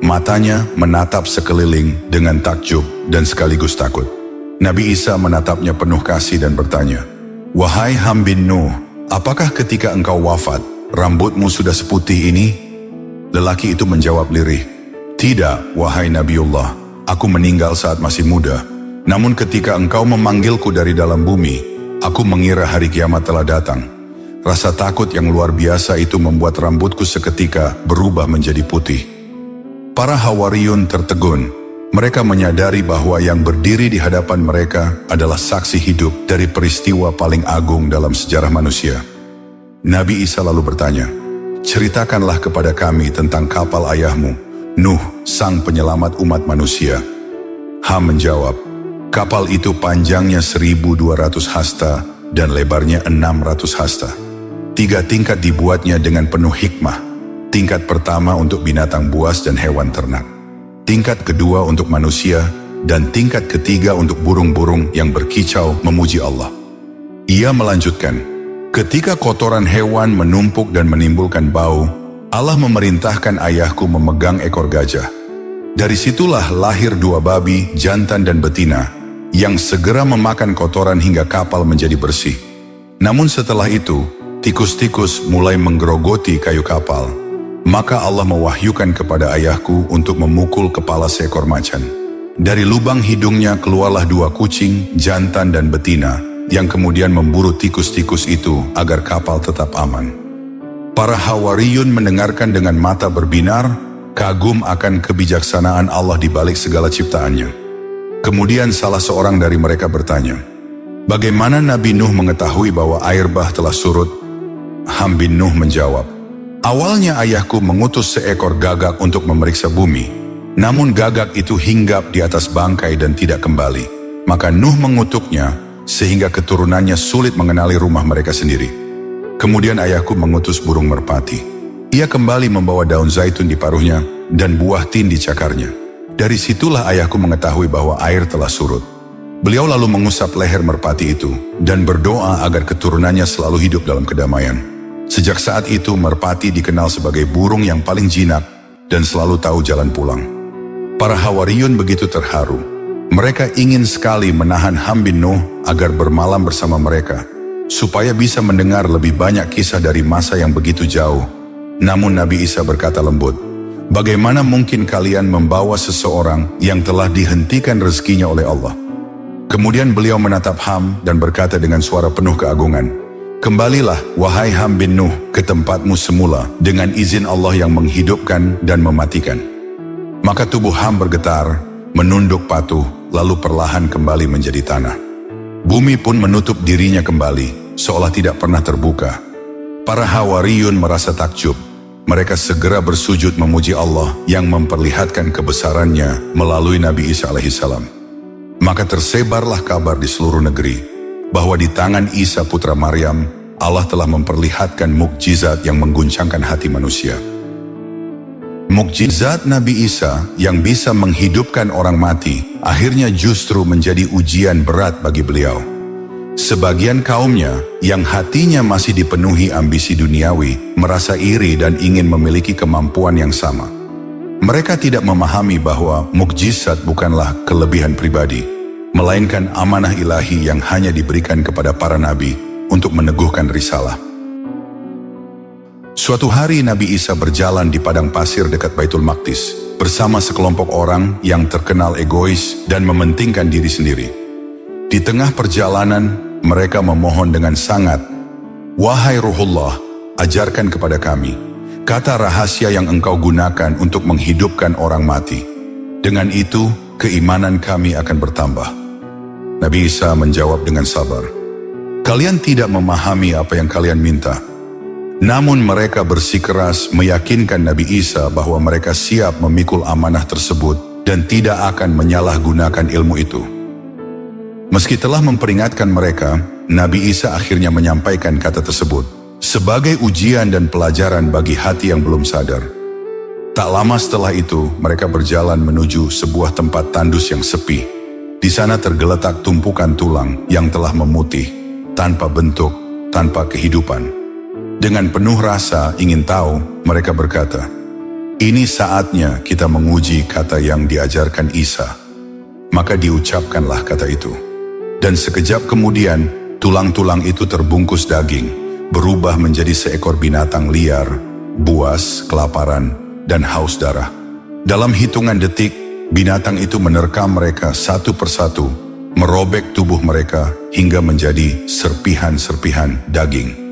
Matanya menatap sekeliling dengan takjub dan sekaligus takut. Nabi Isa menatapnya penuh kasih dan bertanya, "Wahai Ham bin Nuh, apakah ketika engkau wafat, rambutmu sudah seputih ini?" Lelaki itu menjawab lirih, "Tidak, wahai Nabiullah, aku meninggal saat masih muda. Namun ketika engkau memanggilku dari dalam bumi, aku mengira hari kiamat telah datang. Rasa takut yang luar biasa itu membuat rambutku seketika berubah menjadi putih." Para Hawariyun tertegun. Mereka menyadari bahwa yang berdiri di hadapan mereka adalah saksi hidup dari peristiwa paling agung dalam sejarah manusia. Nabi Isa lalu bertanya, "Ceritakanlah kepada kami tentang kapal ayahmu, Nuh, sang penyelamat umat manusia." Ham menjawab, "Kapal itu panjangnya 1.200 hasta dan lebarnya 600 hasta. 3 tingkat dibuatnya dengan penuh hikmah. Tingkat pertama untuk binatang buas dan hewan ternak, tingkat kedua untuk manusia, dan tingkat ketiga untuk burung-burung yang berkicau memuji Allah." Ia melanjutkan, "Ketika kotoran hewan menumpuk dan menimbulkan bau, Allah memerintahkan ayahku memegang ekor gajah. Dari situlah lahir 2 babi, jantan dan betina, yang segera memakan kotoran hingga kapal menjadi bersih. Namun setelah itu, tikus-tikus mulai menggerogoti kayu kapal. Maka Allah mewahyukan kepada ayahku untuk memukul kepala seekor macan. Dari lubang hidungnya keluarlah 2 kucing, jantan dan betina, yang kemudian memburu tikus-tikus itu agar kapal tetap aman." Para Hawariyun mendengarkan dengan mata berbinar, kagum akan kebijaksanaan Allah di balik segala ciptaannya. Kemudian salah seorang dari mereka bertanya, "Bagaimana Nabi Nuh mengetahui bahwa air bah telah surut?" Ham bin Nuh menjawab, "Awalnya ayahku mengutus seekor gagak untuk memeriksa bumi. Namun gagak itu hinggap di atas bangkai dan tidak kembali. Maka Nuh mengutuknya sehingga keturunannya sulit mengenali rumah mereka sendiri. Kemudian ayahku mengutus burung merpati. Ia kembali membawa daun zaitun di paruhnya dan buah tin di cakarnya. Dari situlah ayahku mengetahui bahwa air telah surut." Beliau lalu mengusap leher merpati itu dan berdoa agar keturunannya selalu hidup dalam kedamaian. Sejak saat itu merpati dikenal sebagai burung yang paling jinak dan selalu tahu jalan pulang. Para Hawariyun begitu terharu. Mereka ingin sekali menahan Ham bin Nuh agar bermalam bersama mereka, supaya bisa mendengar lebih banyak kisah dari masa yang begitu jauh. Namun Nabi Isa berkata lembut, "Bagaimana mungkin kalian membawa seseorang yang telah dihentikan rezekinya oleh Allah?" Kemudian beliau menatap Ham dan berkata dengan suara penuh keagungan, "Kembalilah, wahai Ham bin Nuh, ke tempatmu semula dengan izin Allah yang menghidupkan dan mematikan." Maka tubuh Ham bergetar, menunduk patuh, lalu perlahan kembali menjadi tanah. Bumi pun menutup dirinya kembali, seolah tidak pernah terbuka. Para Hawariyun merasa takjub. Mereka segera bersujud memuji Allah yang memperlihatkan kebesarannya melalui Nabi Isa alaihissalam. Maka tersebarlah kabar di seluruh negeri bahwa di tangan Isa putra Maryam, Allah telah memperlihatkan mukjizat yang mengguncangkan hati manusia. Mukjizat Nabi Isa yang bisa menghidupkan orang mati akhirnya justru menjadi ujian berat bagi beliau. Sebagian kaumnya yang hatinya masih dipenuhi ambisi duniawi merasa iri dan ingin memiliki kemampuan yang sama. Mereka tidak memahami bahwa mukjizat bukanlah kelebihan pribadi, melainkan amanah ilahi yang hanya diberikan kepada para nabi untuk meneguhkan risalah. Suatu hari Nabi Isa berjalan di padang pasir dekat Baitul Maqdis bersama sekelompok orang yang terkenal egois dan mementingkan diri sendiri. Di tengah perjalanan, mereka memohon dengan sangat, "Wahai Ruhullah, ajarkan kepada kami kata rahasia yang engkau gunakan untuk menghidupkan orang mati. Dengan itu, keimanan kami akan bertambah." Nabi Isa menjawab dengan sabar, "Kalian tidak memahami apa yang kalian minta." Namun mereka bersikeras meyakinkan Nabi Isa bahwa mereka siap memikul amanah tersebut dan tidak akan menyalahgunakan ilmu itu. Meski telah memperingatkan mereka, Nabi Isa akhirnya menyampaikan kata tersebut sebagai ujian dan pelajaran bagi hati yang belum sadar. Tak lama setelah itu, mereka berjalan menuju sebuah tempat tandus yang sepi. Di sana tergeletak tumpukan tulang yang telah memutih, tanpa bentuk, tanpa kehidupan. Dengan penuh rasa ingin tahu, mereka berkata, "Ini saatnya kita menguji kata yang diajarkan Isa." Maka diucapkanlah kata itu. Dan sekejap kemudian, tulang-tulang itu terbungkus daging, berubah menjadi seekor binatang liar, buas, kelaparan, dan haus darah. Dalam hitungan detik, binatang itu menerkam mereka satu persatu, merobek tubuh mereka hingga menjadi serpihan-serpihan daging.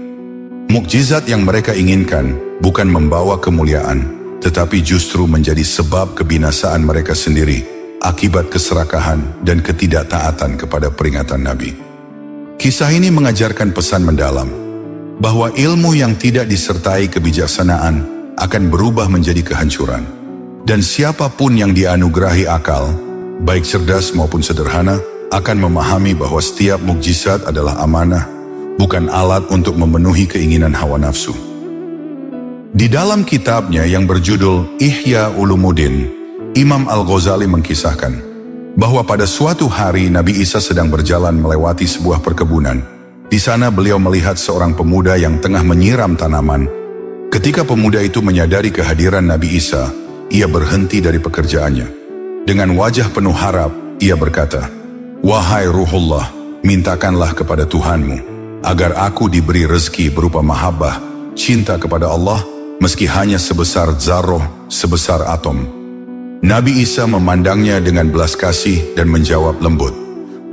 Mukjizat yang mereka inginkan bukan membawa kemuliaan, tetapi justru menjadi sebab kebinasaan mereka sendiri akibat keserakahan dan ketidaktaatan kepada peringatan Nabi. Kisah ini mengajarkan pesan mendalam, bahwa ilmu yang tidak disertai kebijaksanaan akan berubah menjadi kehancuran. Dan siapapun yang dianugerahi akal, baik cerdas maupun sederhana, akan memahami bahwa setiap mukjizat adalah amanah, bukan alat untuk memenuhi keinginan hawa nafsu. Di dalam kitabnya yang berjudul Ihya Ulumuddin, Imam Al-Ghazali mengkisahkan bahwa pada suatu hari Nabi Isa sedang berjalan melewati sebuah perkebunan. Di sana beliau melihat seorang pemuda yang tengah menyiram tanaman. Ketika pemuda itu menyadari kehadiran Nabi Isa, ia berhenti dari pekerjaannya. Dengan wajah penuh harap, ia berkata, "Wahai Ruhullah, mintakanlah kepada Tuhanmu agar aku diberi rezeki berupa mahabbah, cinta kepada Allah, meski hanya sebesar zarroh, sebesar atom." Nabi Isa memandangnya dengan belas kasih dan menjawab lembut,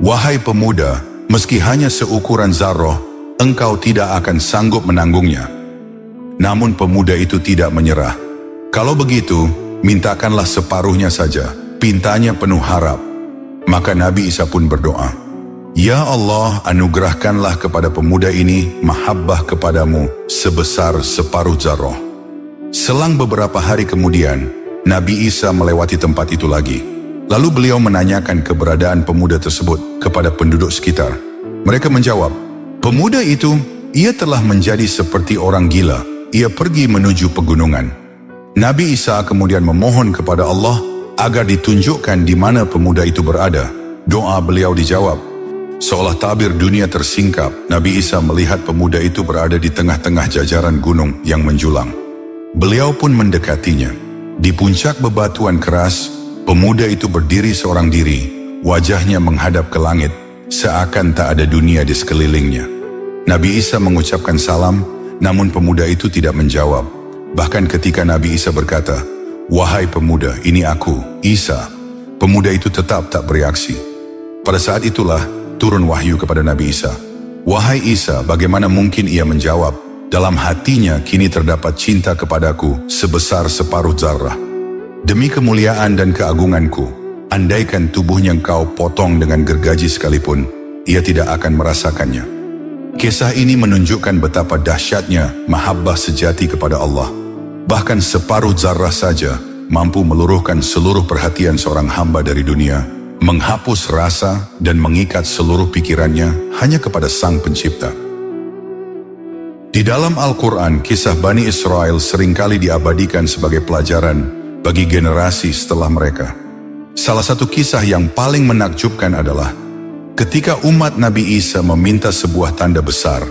"Wahai pemuda, meski hanya seukuran zarroh, engkau tidak akan sanggup menanggungnya." Namun pemuda itu tidak menyerah. "Kalau begitu, mintakanlah separuhnya saja," pintanya penuh harap. Maka Nabi Isa pun berdoa, "Ya Allah, anugerahkanlah kepada pemuda ini mahabbah kepadamu sebesar separuh zarroh." Selang beberapa hari kemudian, Nabi Isa melewati tempat itu lagi. Lalu beliau menanyakan keberadaan pemuda tersebut kepada penduduk sekitar. Mereka menjawab, "Pemuda itu, ia telah menjadi seperti orang gila. Ia pergi menuju pegunungan." Nabi Isa kemudian memohon kepada Allah agar ditunjukkan di mana pemuda itu berada. Doa beliau dijawab. Seolah tabir dunia tersingkap, Nabi Isa melihat pemuda itu berada di tengah-tengah jajaran gunung yang menjulang. Beliau pun mendekatinya. Di puncak bebatuan keras, pemuda itu berdiri seorang diri, wajahnya menghadap ke langit, seakan tak ada dunia di sekelilingnya. Nabi Isa mengucapkan salam, namun pemuda itu tidak menjawab. Bahkan ketika Nabi Isa berkata, "Wahai pemuda, ini aku, Isa," pemuda itu tetap tak bereaksi. Pada saat itulah turun wahyu kepada Nabi Isa. "Wahai Isa, bagaimana mungkin ia menjawab? Dalam hatinya kini terdapat cinta kepadaku sebesar separuh zarrah. Demi kemuliaan dan keagunganku, andaikan tubuhnya engkau potong dengan gergaji sekalipun, ia tidak akan merasakannya." Kisah ini menunjukkan betapa dahsyatnya mahabbah sejati kepada Allah. Bahkan separuh zarrah saja mampu meluruhkan seluruh perhatian seorang hamba dari dunia, menghapus rasa dan mengikat seluruh pikirannya hanya kepada Sang Pencipta. Di dalam Al-Quran, kisah Bani Israel seringkali diabadikan sebagai pelajaran bagi generasi setelah mereka. Salah satu kisah yang paling menakjubkan adalah ketika umat Nabi Isa meminta sebuah tanda besar,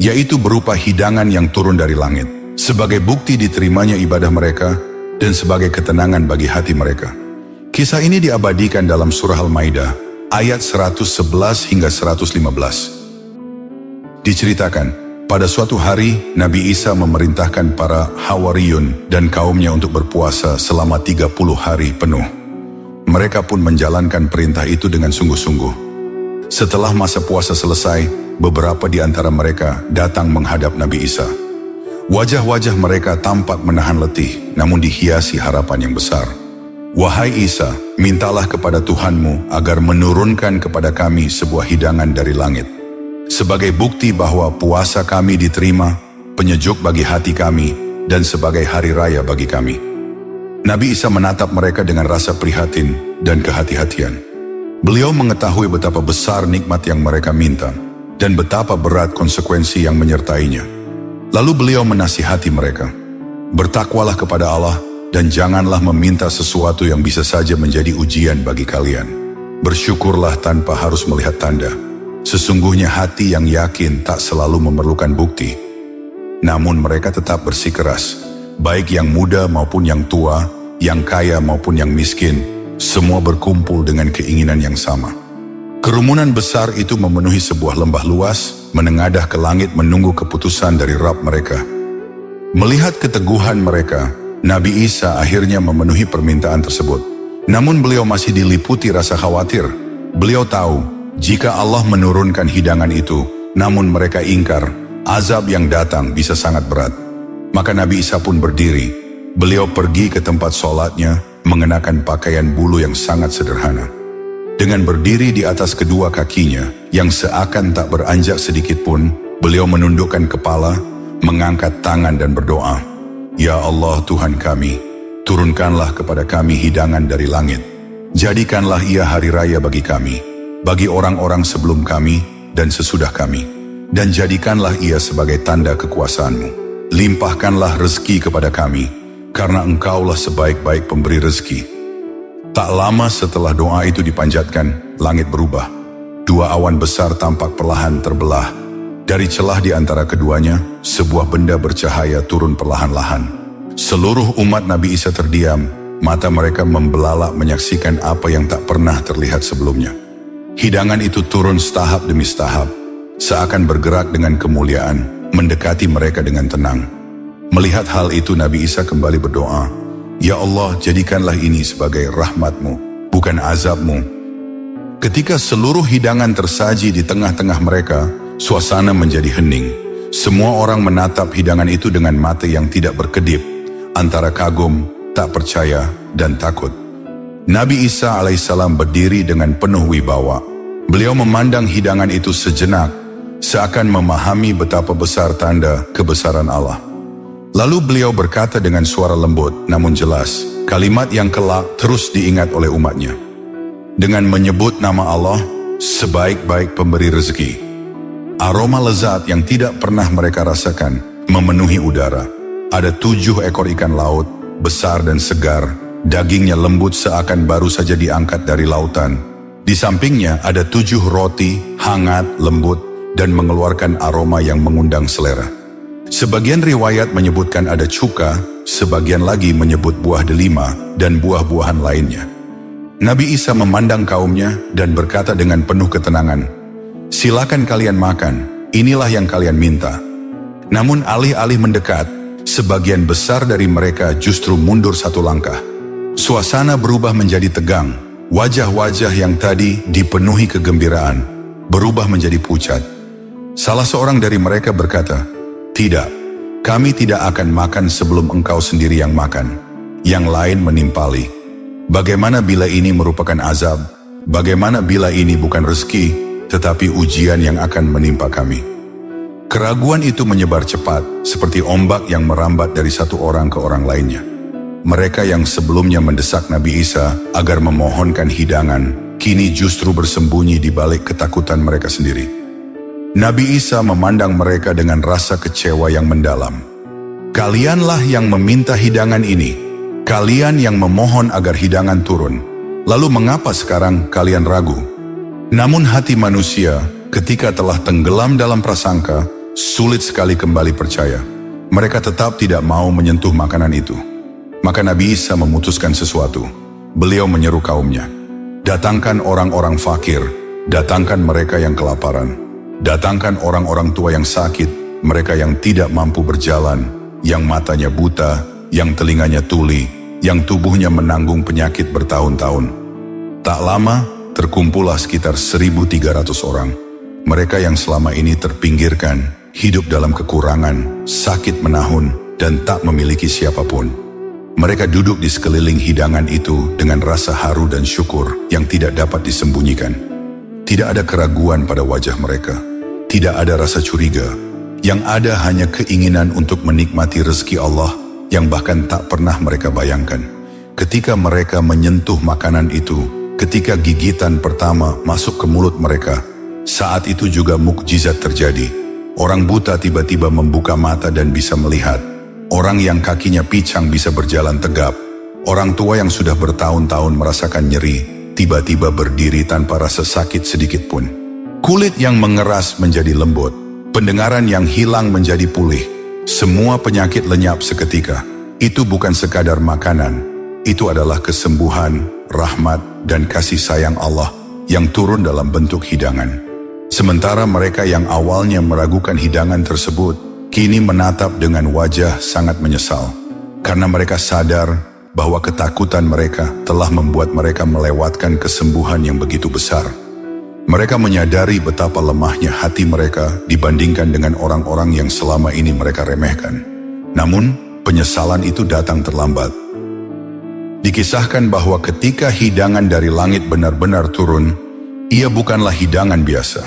yaitu berupa hidangan yang turun dari langit, sebagai bukti diterimanya ibadah mereka dan sebagai ketenangan bagi hati mereka. Kisah ini diabadikan dalam surah Al-Maidah, ayat 111 hingga 115. Diceritakan, pada suatu hari Nabi Isa memerintahkan para Hawariyun dan kaumnya untuk berpuasa selama 30 hari penuh. Mereka pun menjalankan perintah itu dengan sungguh-sungguh. Setelah masa puasa selesai, beberapa di antara mereka datang menghadap Nabi Isa. Wajah-wajah mereka tampak menahan letih, namun dihiasi harapan yang besar. "Wahai Isa, mintalah kepada Tuhanmu agar menurunkan kepada kami sebuah hidangan dari langit, sebagai bukti bahwa puasa kami diterima, penyejuk bagi hati kami, dan sebagai hari raya bagi kami." Nabi Isa menatap mereka dengan rasa prihatin dan kehati-hatian. Beliau mengetahui betapa besar nikmat yang mereka minta, dan betapa berat konsekuensi yang menyertainya. Lalu beliau menasihati mereka, "Bertakwalah kepada Allah, dan janganlah meminta sesuatu yang bisa saja menjadi ujian bagi kalian. Bersyukurlah tanpa harus melihat tanda. Sesungguhnya hati yang yakin tak selalu memerlukan bukti." Namun mereka tetap bersikeras, baik yang muda maupun yang tua, yang kaya maupun yang miskin, semua berkumpul dengan keinginan yang sama. Kerumunan besar itu memenuhi sebuah lembah luas, menengadah ke langit menunggu keputusan dari Rabb mereka. Melihat keteguhan mereka, Nabi Isa akhirnya memenuhi permintaan tersebut. Namun beliau masih diliputi rasa khawatir. Beliau tahu, jika Allah menurunkan hidangan itu, namun mereka ingkar, azab yang datang bisa sangat berat. Maka Nabi Isa pun berdiri. Beliau pergi ke tempat sholatnya, mengenakan pakaian bulu yang sangat sederhana. Dengan berdiri di atas kedua kakinya, yang seakan tak beranjak sedikit pun, beliau menundukkan kepala, mengangkat tangan dan berdoa, "Ya Allah Tuhan kami, turunkanlah kepada kami hidangan dari langit. Jadikanlah ia hari raya bagi kami, bagi orang-orang sebelum kami dan sesudah kami, dan jadikanlah ia sebagai tanda kekuasaan-Mu. Limpahkanlah rezeki kepada kami, karena Engkaulah sebaik-baik pemberi rezeki." Tak lama setelah doa itu dipanjatkan, langit berubah. Dua awan besar tampak perlahan terbelah. Dari celah di antara keduanya, sebuah benda bercahaya turun perlahan-lahan. Seluruh umat Nabi Isa terdiam, mata mereka membelalak menyaksikan apa yang tak pernah terlihat sebelumnya. Hidangan itu turun setahap demi setahap, seakan bergerak dengan kemuliaan, mendekati mereka dengan tenang. Melihat hal itu, Nabi Isa kembali berdoa, "Ya Allah, jadikanlah ini sebagai rahmat-Mu, bukan azab-Mu." Ketika seluruh hidangan tersaji di tengah-tengah mereka, suasana menjadi hening. Semua orang menatap hidangan itu dengan mata yang tidak berkedip, antara kagum, tak percaya, dan takut. Nabi Isa alaihissalam berdiri dengan penuh wibawa. Beliau memandang hidangan itu sejenak, seakan memahami betapa besar tanda kebesaran Allah. Lalu beliau berkata dengan suara lembut namun jelas, kalimat yang kelak terus diingat oleh umatnya. Dengan menyebut nama Allah, sebaik-baik pemberi rezeki. Aroma lezat yang tidak pernah mereka rasakan memenuhi udara. Ada 7 ekor ikan laut, besar dan segar, dagingnya lembut seakan baru saja diangkat dari lautan. Di sampingnya ada 7 roti, hangat, lembut, dan mengeluarkan aroma yang mengundang selera. Sebagian riwayat menyebutkan ada cuka, sebagian lagi menyebut buah delima dan buah-buahan lainnya. Nabi Isa memandang kaumnya dan berkata dengan penuh ketenangan, "Silakan kalian makan, inilah yang kalian minta." Namun alih-alih mendekat, sebagian besar dari mereka justru mundur 1 langkah. Suasana berubah menjadi tegang, wajah-wajah yang tadi dipenuhi kegembiraan berubah menjadi pucat. Salah seorang dari mereka berkata, "Tidak, kami tidak akan makan sebelum engkau sendiri yang makan." Yang lain menimpali, "Bagaimana bila ini merupakan azab? Bagaimana bila ini bukan rezeki, tetapi ujian yang akan menimpa kami?" Keraguan itu menyebar cepat, seperti ombak yang merambat dari satu orang ke orang lainnya. Mereka yang sebelumnya mendesak Nabi Isa agar memohonkan hidangan, kini justru bersembunyi di balik ketakutan mereka sendiri. Nabi Isa memandang mereka dengan rasa kecewa yang mendalam. "Kalianlah yang meminta hidangan ini, Kalian yang memohon agar hidangan turun, lalu mengapa sekarang kalian ragu? Namun hati manusia ketika telah tenggelam dalam prasangka, sulit sekali kembali percaya. Mereka tetap tidak mau menyentuh makanan itu. Maka Nabi Isa memutuskan sesuatu. Beliau menyeru kaumnya, datangkan orang-orang fakir, datangkan mereka yang kelaparan, datangkan orang-orang tua yang sakit, mereka yang tidak mampu berjalan, yang matanya buta, yang telinganya tuli, yang tubuhnya menanggung penyakit bertahun-tahun. Tak lama, terkumpullah sekitar 1.300 orang. Mereka yang selama ini terpinggirkan, hidup dalam kekurangan, sakit menahun, dan tak memiliki siapapun. Mereka duduk di sekeliling hidangan itu dengan rasa haru dan syukur yang tidak dapat disembunyikan. Tidak ada keraguan pada wajah mereka, tidak ada rasa curiga. Yang ada hanya keinginan untuk menikmati rezeki Allah yang bahkan tak pernah mereka bayangkan. Ketika mereka menyentuh makanan itu, ketika gigitan pertama masuk ke mulut mereka, saat itu juga mukjizat terjadi. Orang buta tiba-tiba membuka mata dan bisa melihat. Orang yang kakinya pincang bisa berjalan tegap. Orang tua yang sudah bertahun-tahun merasakan nyeri, tiba-tiba berdiri tanpa rasa sakit sedikit pun. Kulit yang mengeras menjadi lembut. Pendengaran yang hilang menjadi pulih. Semua penyakit lenyap seketika. Itu bukan sekadar makanan. Itu adalah kesembuhan, rahmat, dan kasih sayang Allah yang turun dalam bentuk hidangan. Sementara mereka yang awalnya meragukan hidangan tersebut, kini menatap dengan wajah sangat menyesal. Karena mereka sadar bahwa ketakutan mereka telah membuat mereka melewatkan kesembuhan yang begitu besar. Mereka menyadari betapa lemahnya hati mereka dibandingkan dengan orang-orang yang selama ini mereka remehkan. Namun, penyesalan itu datang terlambat. Dikisahkan bahwa ketika hidangan dari langit benar-benar turun, ia bukanlah hidangan biasa.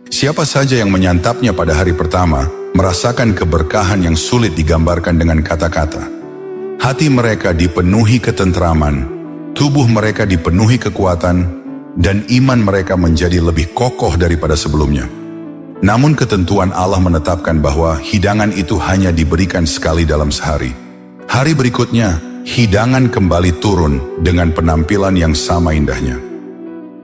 Siapa saja yang menyantapnya pada hari pertama, merasakan keberkahan yang sulit digambarkan dengan kata-kata. Hati mereka dipenuhi ketentraman, tubuh mereka dipenuhi kekuatan, dan iman mereka menjadi lebih kokoh daripada sebelumnya. Namun ketentuan Allah menetapkan bahwa hidangan itu hanya diberikan sekali dalam sehari. Hari berikutnya, hidangan kembali turun dengan penampilan yang sama indahnya.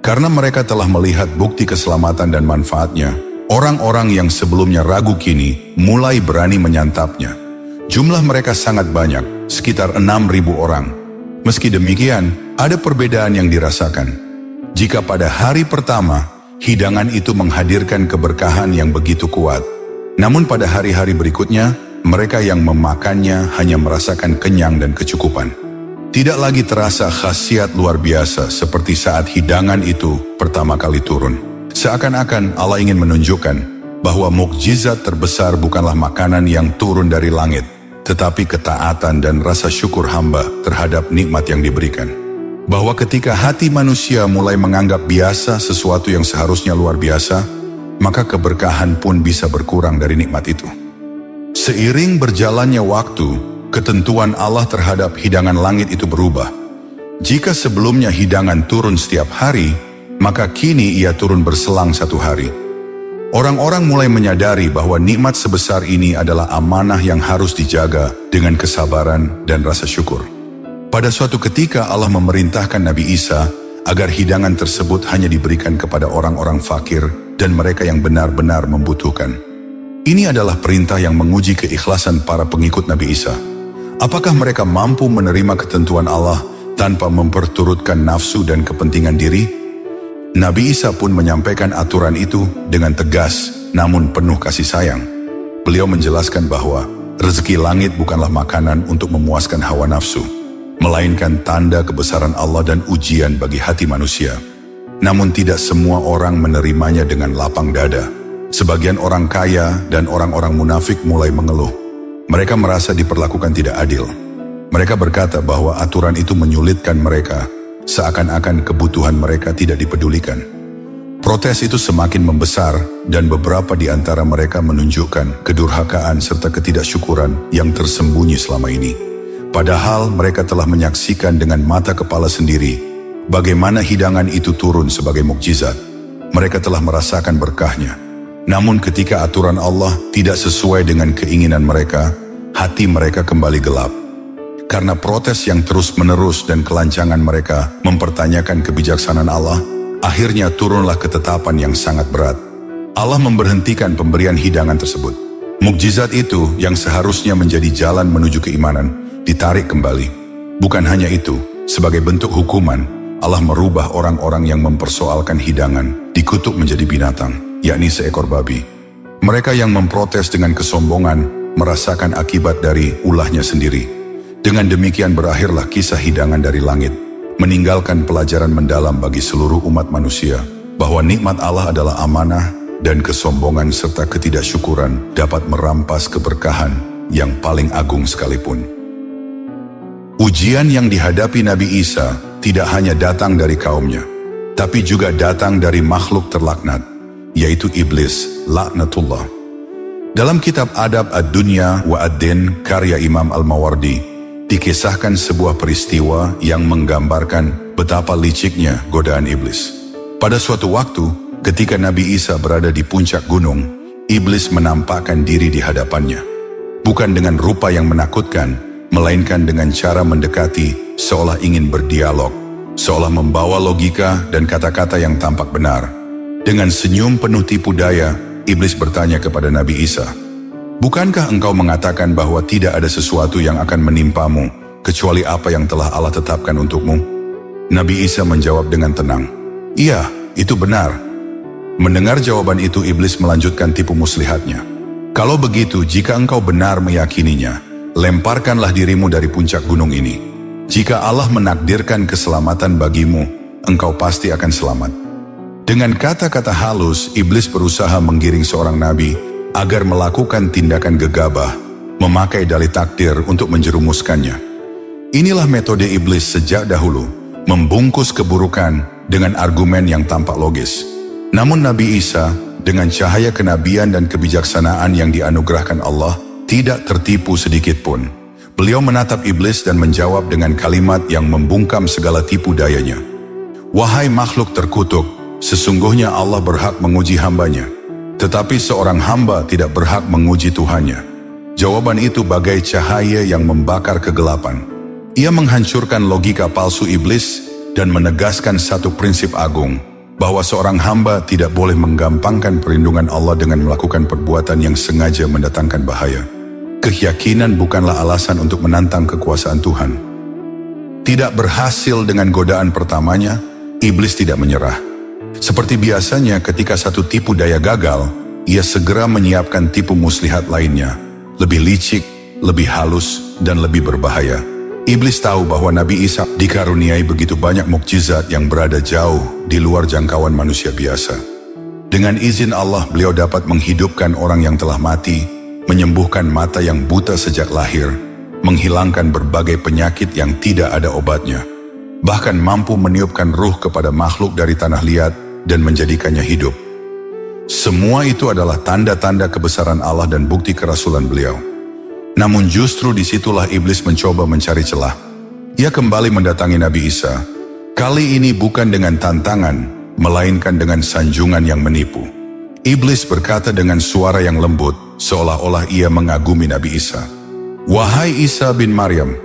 Karena mereka telah melihat bukti keselamatan dan manfaatnya, orang-orang yang sebelumnya ragu kini mulai berani menyantapnya. Jumlah mereka sangat banyak, sekitar 6.000 orang. Meski demikian, ada perbedaan yang dirasakan. Jika pada hari pertama, hidangan itu menghadirkan keberkahan yang begitu kuat. Namun pada hari-hari berikutnya, mereka yang memakannya hanya merasakan kenyang dan kecukupan. Tidak lagi terasa khasiat luar biasa seperti saat hidangan itu pertama kali turun. Seakan-akan Allah ingin menunjukkan bahwa mukjizat terbesar bukanlah makanan yang turun dari langit, tetapi ketaatan dan rasa syukur hamba terhadap nikmat yang diberikan. Bahwa ketika hati manusia mulai menganggap biasa sesuatu yang seharusnya luar biasa, maka keberkahan pun bisa berkurang dari nikmat itu. Seiring berjalannya waktu, ketentuan Allah terhadap hidangan langit itu berubah. Jika sebelumnya hidangan turun setiap hari, maka kini ia turun berselang 1 hari. Orang-orang mulai menyadari bahwa nikmat sebesar ini adalah amanah yang harus dijaga dengan kesabaran dan rasa syukur. Pada suatu ketika Allah memerintahkan Nabi Isa agar hidangan tersebut hanya diberikan kepada orang-orang fakir dan mereka yang benar-benar membutuhkan. Ini adalah perintah yang menguji keikhlasan para pengikut Nabi Isa. Apakah mereka mampu menerima ketentuan Allah tanpa memperturutkan nafsu dan kepentingan diri? Nabi Isa pun menyampaikan aturan itu dengan tegas namun penuh kasih sayang. Beliau menjelaskan bahwa rezeki langit bukanlah makanan untuk memuaskan hawa nafsu, melainkan tanda kebesaran Allah dan ujian bagi hati manusia. Namun tidak semua orang menerimanya dengan lapang dada. Sebagian orang kaya dan orang-orang munafik mulai mengeluh. Mereka merasa diperlakukan tidak adil. Mereka berkata bahwa aturan itu menyulitkan mereka, seakan-akan kebutuhan mereka tidak dipedulikan. Protes itu semakin membesar dan beberapa di antara mereka menunjukkan kedurhakaan serta ketidaksyukuran yang tersembunyi selama ini. Padahal mereka telah menyaksikan dengan mata kepala sendiri bagaimana hidangan itu turun sebagai mukjizat. Mereka telah merasakan berkahnya. Namun ketika aturan Allah tidak sesuai dengan keinginan mereka, hati mereka kembali gelap. Karena protes yang terus-menerus dan kelancangan mereka mempertanyakan kebijaksanaan Allah, akhirnya turunlah ketetapan yang sangat berat. Allah memberhentikan pemberian hidangan tersebut. Mukjizat itu yang seharusnya menjadi jalan menuju keimanan, ditarik kembali. Bukan hanya itu, sebagai bentuk hukuman, Allah merubah orang-orang yang mempersoalkan hidangan, dikutuk menjadi binatang, yakni seekor babi. Mereka yang memprotes dengan kesombongan, merasakan akibat dari ulahnya sendiri. Dengan demikian berakhirlah kisah hidangan dari langit, meninggalkan pelajaran mendalam bagi seluruh umat manusia, bahwa nikmat Allah adalah amanah, dan kesombongan serta ketidaksyukuran dapat merampas keberkahan yang paling agung sekalipun. Ujian yang dihadapi Nabi Isa tidak hanya datang dari kaumnya, tapi juga datang dari makhluk terlaknat, yaitu iblis, laknatullah. Dalam kitab Adab Ad-Dunya wa Ad-Din karya Imam Al-Mawardi, dikisahkan sebuah peristiwa yang menggambarkan betapa liciknya godaan iblis. Pada suatu waktu, ketika Nabi Isa berada di puncak gunung, iblis menampakkan diri di hadapannya. Bukan dengan rupa yang menakutkan, melainkan dengan cara mendekati seolah ingin berdialog, seolah membawa logika dan kata-kata yang tampak benar. Dengan senyum penuh tipu daya, iblis bertanya kepada Nabi Isa, "Bukankah engkau mengatakan bahwa tidak ada sesuatu yang akan menimpamu, kecuali apa yang telah Allah tetapkan untukmu?" Nabi Isa menjawab dengan tenang, "Iya, itu benar." Mendengar jawaban itu, iblis melanjutkan tipu muslihatnya. "Kalau begitu, jika engkau benar meyakininya, lemparkanlah dirimu dari puncak gunung ini. Jika Allah menakdirkan keselamatan bagimu, engkau pasti akan selamat." Dengan kata-kata halus, iblis berusaha menggiring seorang nabi agar melakukan tindakan gegabah, memakai dalih takdir untuk menjerumuskannya. Inilah metode iblis sejak dahulu, membungkus keburukan dengan argumen yang tampak logis. Namun Nabi Isa, dengan cahaya kenabian dan kebijaksanaan yang dianugerahkan Allah, tidak tertipu sedikit pun. Beliau menatap iblis dan menjawab dengan kalimat yang membungkam segala tipu dayanya. "Wahai makhluk terkutuk, sesungguhnya Allah berhak menguji hambanya, tetapi seorang hamba tidak berhak menguji Tuhannya." Jawaban itu bagai cahaya yang membakar kegelapan. Ia menghancurkan logika palsu iblis dan menegaskan satu prinsip agung, bahwa seorang hamba tidak boleh menggampangkan perlindungan Allah dengan melakukan perbuatan yang sengaja mendatangkan bahaya. Keyakinan bukanlah alasan untuk menantang kekuasaan Tuhan. Tidak berhasil dengan godaan pertamanya, iblis tidak menyerah. Seperti biasanya ketika satu tipu daya gagal, ia segera menyiapkan tipu muslihat lainnya, lebih licik, lebih halus, dan lebih berbahaya. Iblis tahu bahwa Nabi Isa dikaruniai begitu banyak mukjizat yang berada jauh di luar jangkauan manusia biasa. Dengan izin Allah, beliau dapat menghidupkan orang yang telah mati, menyembuhkan mata yang buta sejak lahir, menghilangkan berbagai penyakit yang tidak ada obatnya, bahkan mampu meniupkan ruh kepada makhluk dari tanah liat dan menjadikannya hidup. Semua itu adalah tanda-tanda kebesaran Allah dan bukti kerasulan beliau. Namun justru disitulah iblis mencoba mencari celah. Ia kembali mendatangi Nabi Isa. Kali ini bukan dengan tantangan, melainkan dengan sanjungan yang menipu. Iblis berkata dengan suara yang lembut, seolah-olah ia mengagumi Nabi Isa. "Wahai Isa bin Maryam,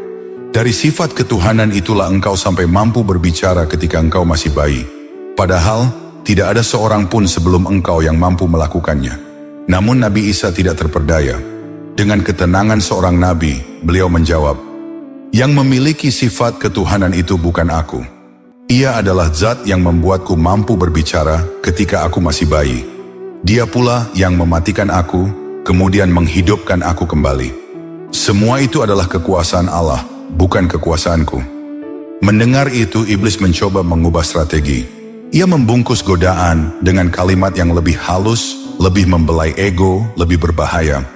dari sifat ketuhanan itulah engkau sampai mampu berbicara ketika engkau masih bayi. Padahal tidak ada seorang pun sebelum engkau yang mampu melakukannya." Namun Nabi Isa tidak terperdaya. Dengan ketenangan seorang nabi, beliau menjawab, "Yang memiliki sifat ketuhanan itu bukan aku. Ia adalah zat yang membuatku mampu berbicara ketika aku masih bayi. Dia pula yang mematikan aku, kemudian menghidupkan aku kembali. Semua itu adalah kekuasaan Allah, bukan kekuasaanku." Mendengar itu, iblis mencoba mengubah strategi. Ia membungkus godaan dengan kalimat yang lebih halus, lebih membelai ego, lebih berbahaya.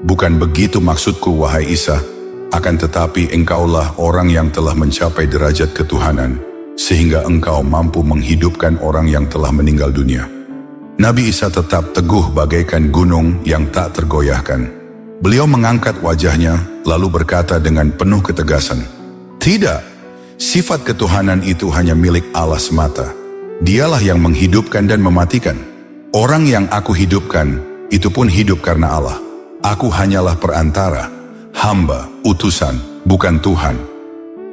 "Bukan begitu maksudku, wahai Isa, akan tetapi engkaulah orang yang telah mencapai derajat ketuhanan, sehingga engkau mampu menghidupkan orang yang telah meninggal dunia." Nabi Isa tetap teguh bagaikan gunung yang tak tergoyahkan. Beliau mengangkat wajahnya, lalu berkata dengan penuh ketegasan, "Tidak, sifat ketuhanan itu hanya milik Allah semata. Dialah yang menghidupkan dan mematikan. Orang yang aku hidupkan, itu pun hidup karena Allah. Aku hanyalah perantara, hamba, utusan, bukan Tuhan.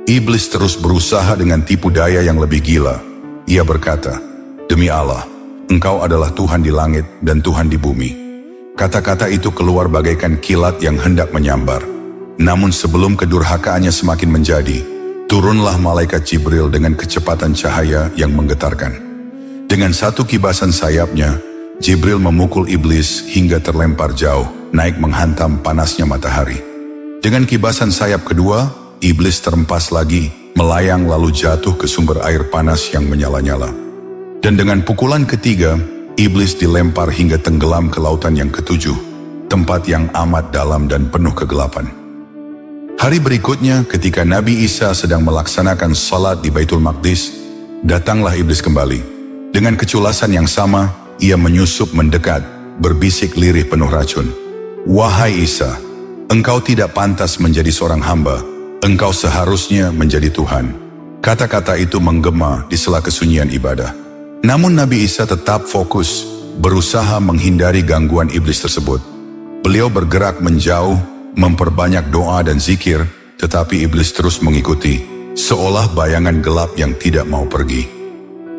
Iblis terus berusaha dengan tipu daya yang lebih gila. Ia berkata, "Demi Allah, Engkau adalah Tuhan di langit dan Tuhan di bumi." Kata-kata itu keluar bagaikan kilat yang hendak menyambar. Namun sebelum kedurhakaannya semakin menjadi, turunlah malaikat Jibril dengan kecepatan cahaya yang menggetarkan. Dengan satu kibasan sayapnya, Jibril memukul iblis hingga terlempar jauh, naik menghantam panasnya matahari. Dengan kibasan sayap kedua, iblis terempas lagi, melayang lalu jatuh ke sumber air panas yang menyala-nyala. Dan dengan pukulan ketiga, iblis dilempar hingga tenggelam ke lautan yang ketujuh, tempat yang amat dalam dan penuh kegelapan. Hari berikutnya, ketika Nabi Isa sedang melaksanakan salat di Baitul Maqdis, datanglah iblis kembali. Dengan keculasan yang sama, ia menyusup mendekat, berbisik lirih penuh racun. "Wahai Isa, engkau tidak pantas menjadi seorang hamba, engkau seharusnya menjadi Tuhan." Kata-kata itu menggema di sela kesunyian ibadah. Namun Nabi Isa tetap fokus, berusaha menghindari gangguan iblis tersebut. Beliau bergerak menjauh, memperbanyak doa dan zikir, tetapi iblis terus mengikuti, seolah bayangan gelap yang tidak mau pergi.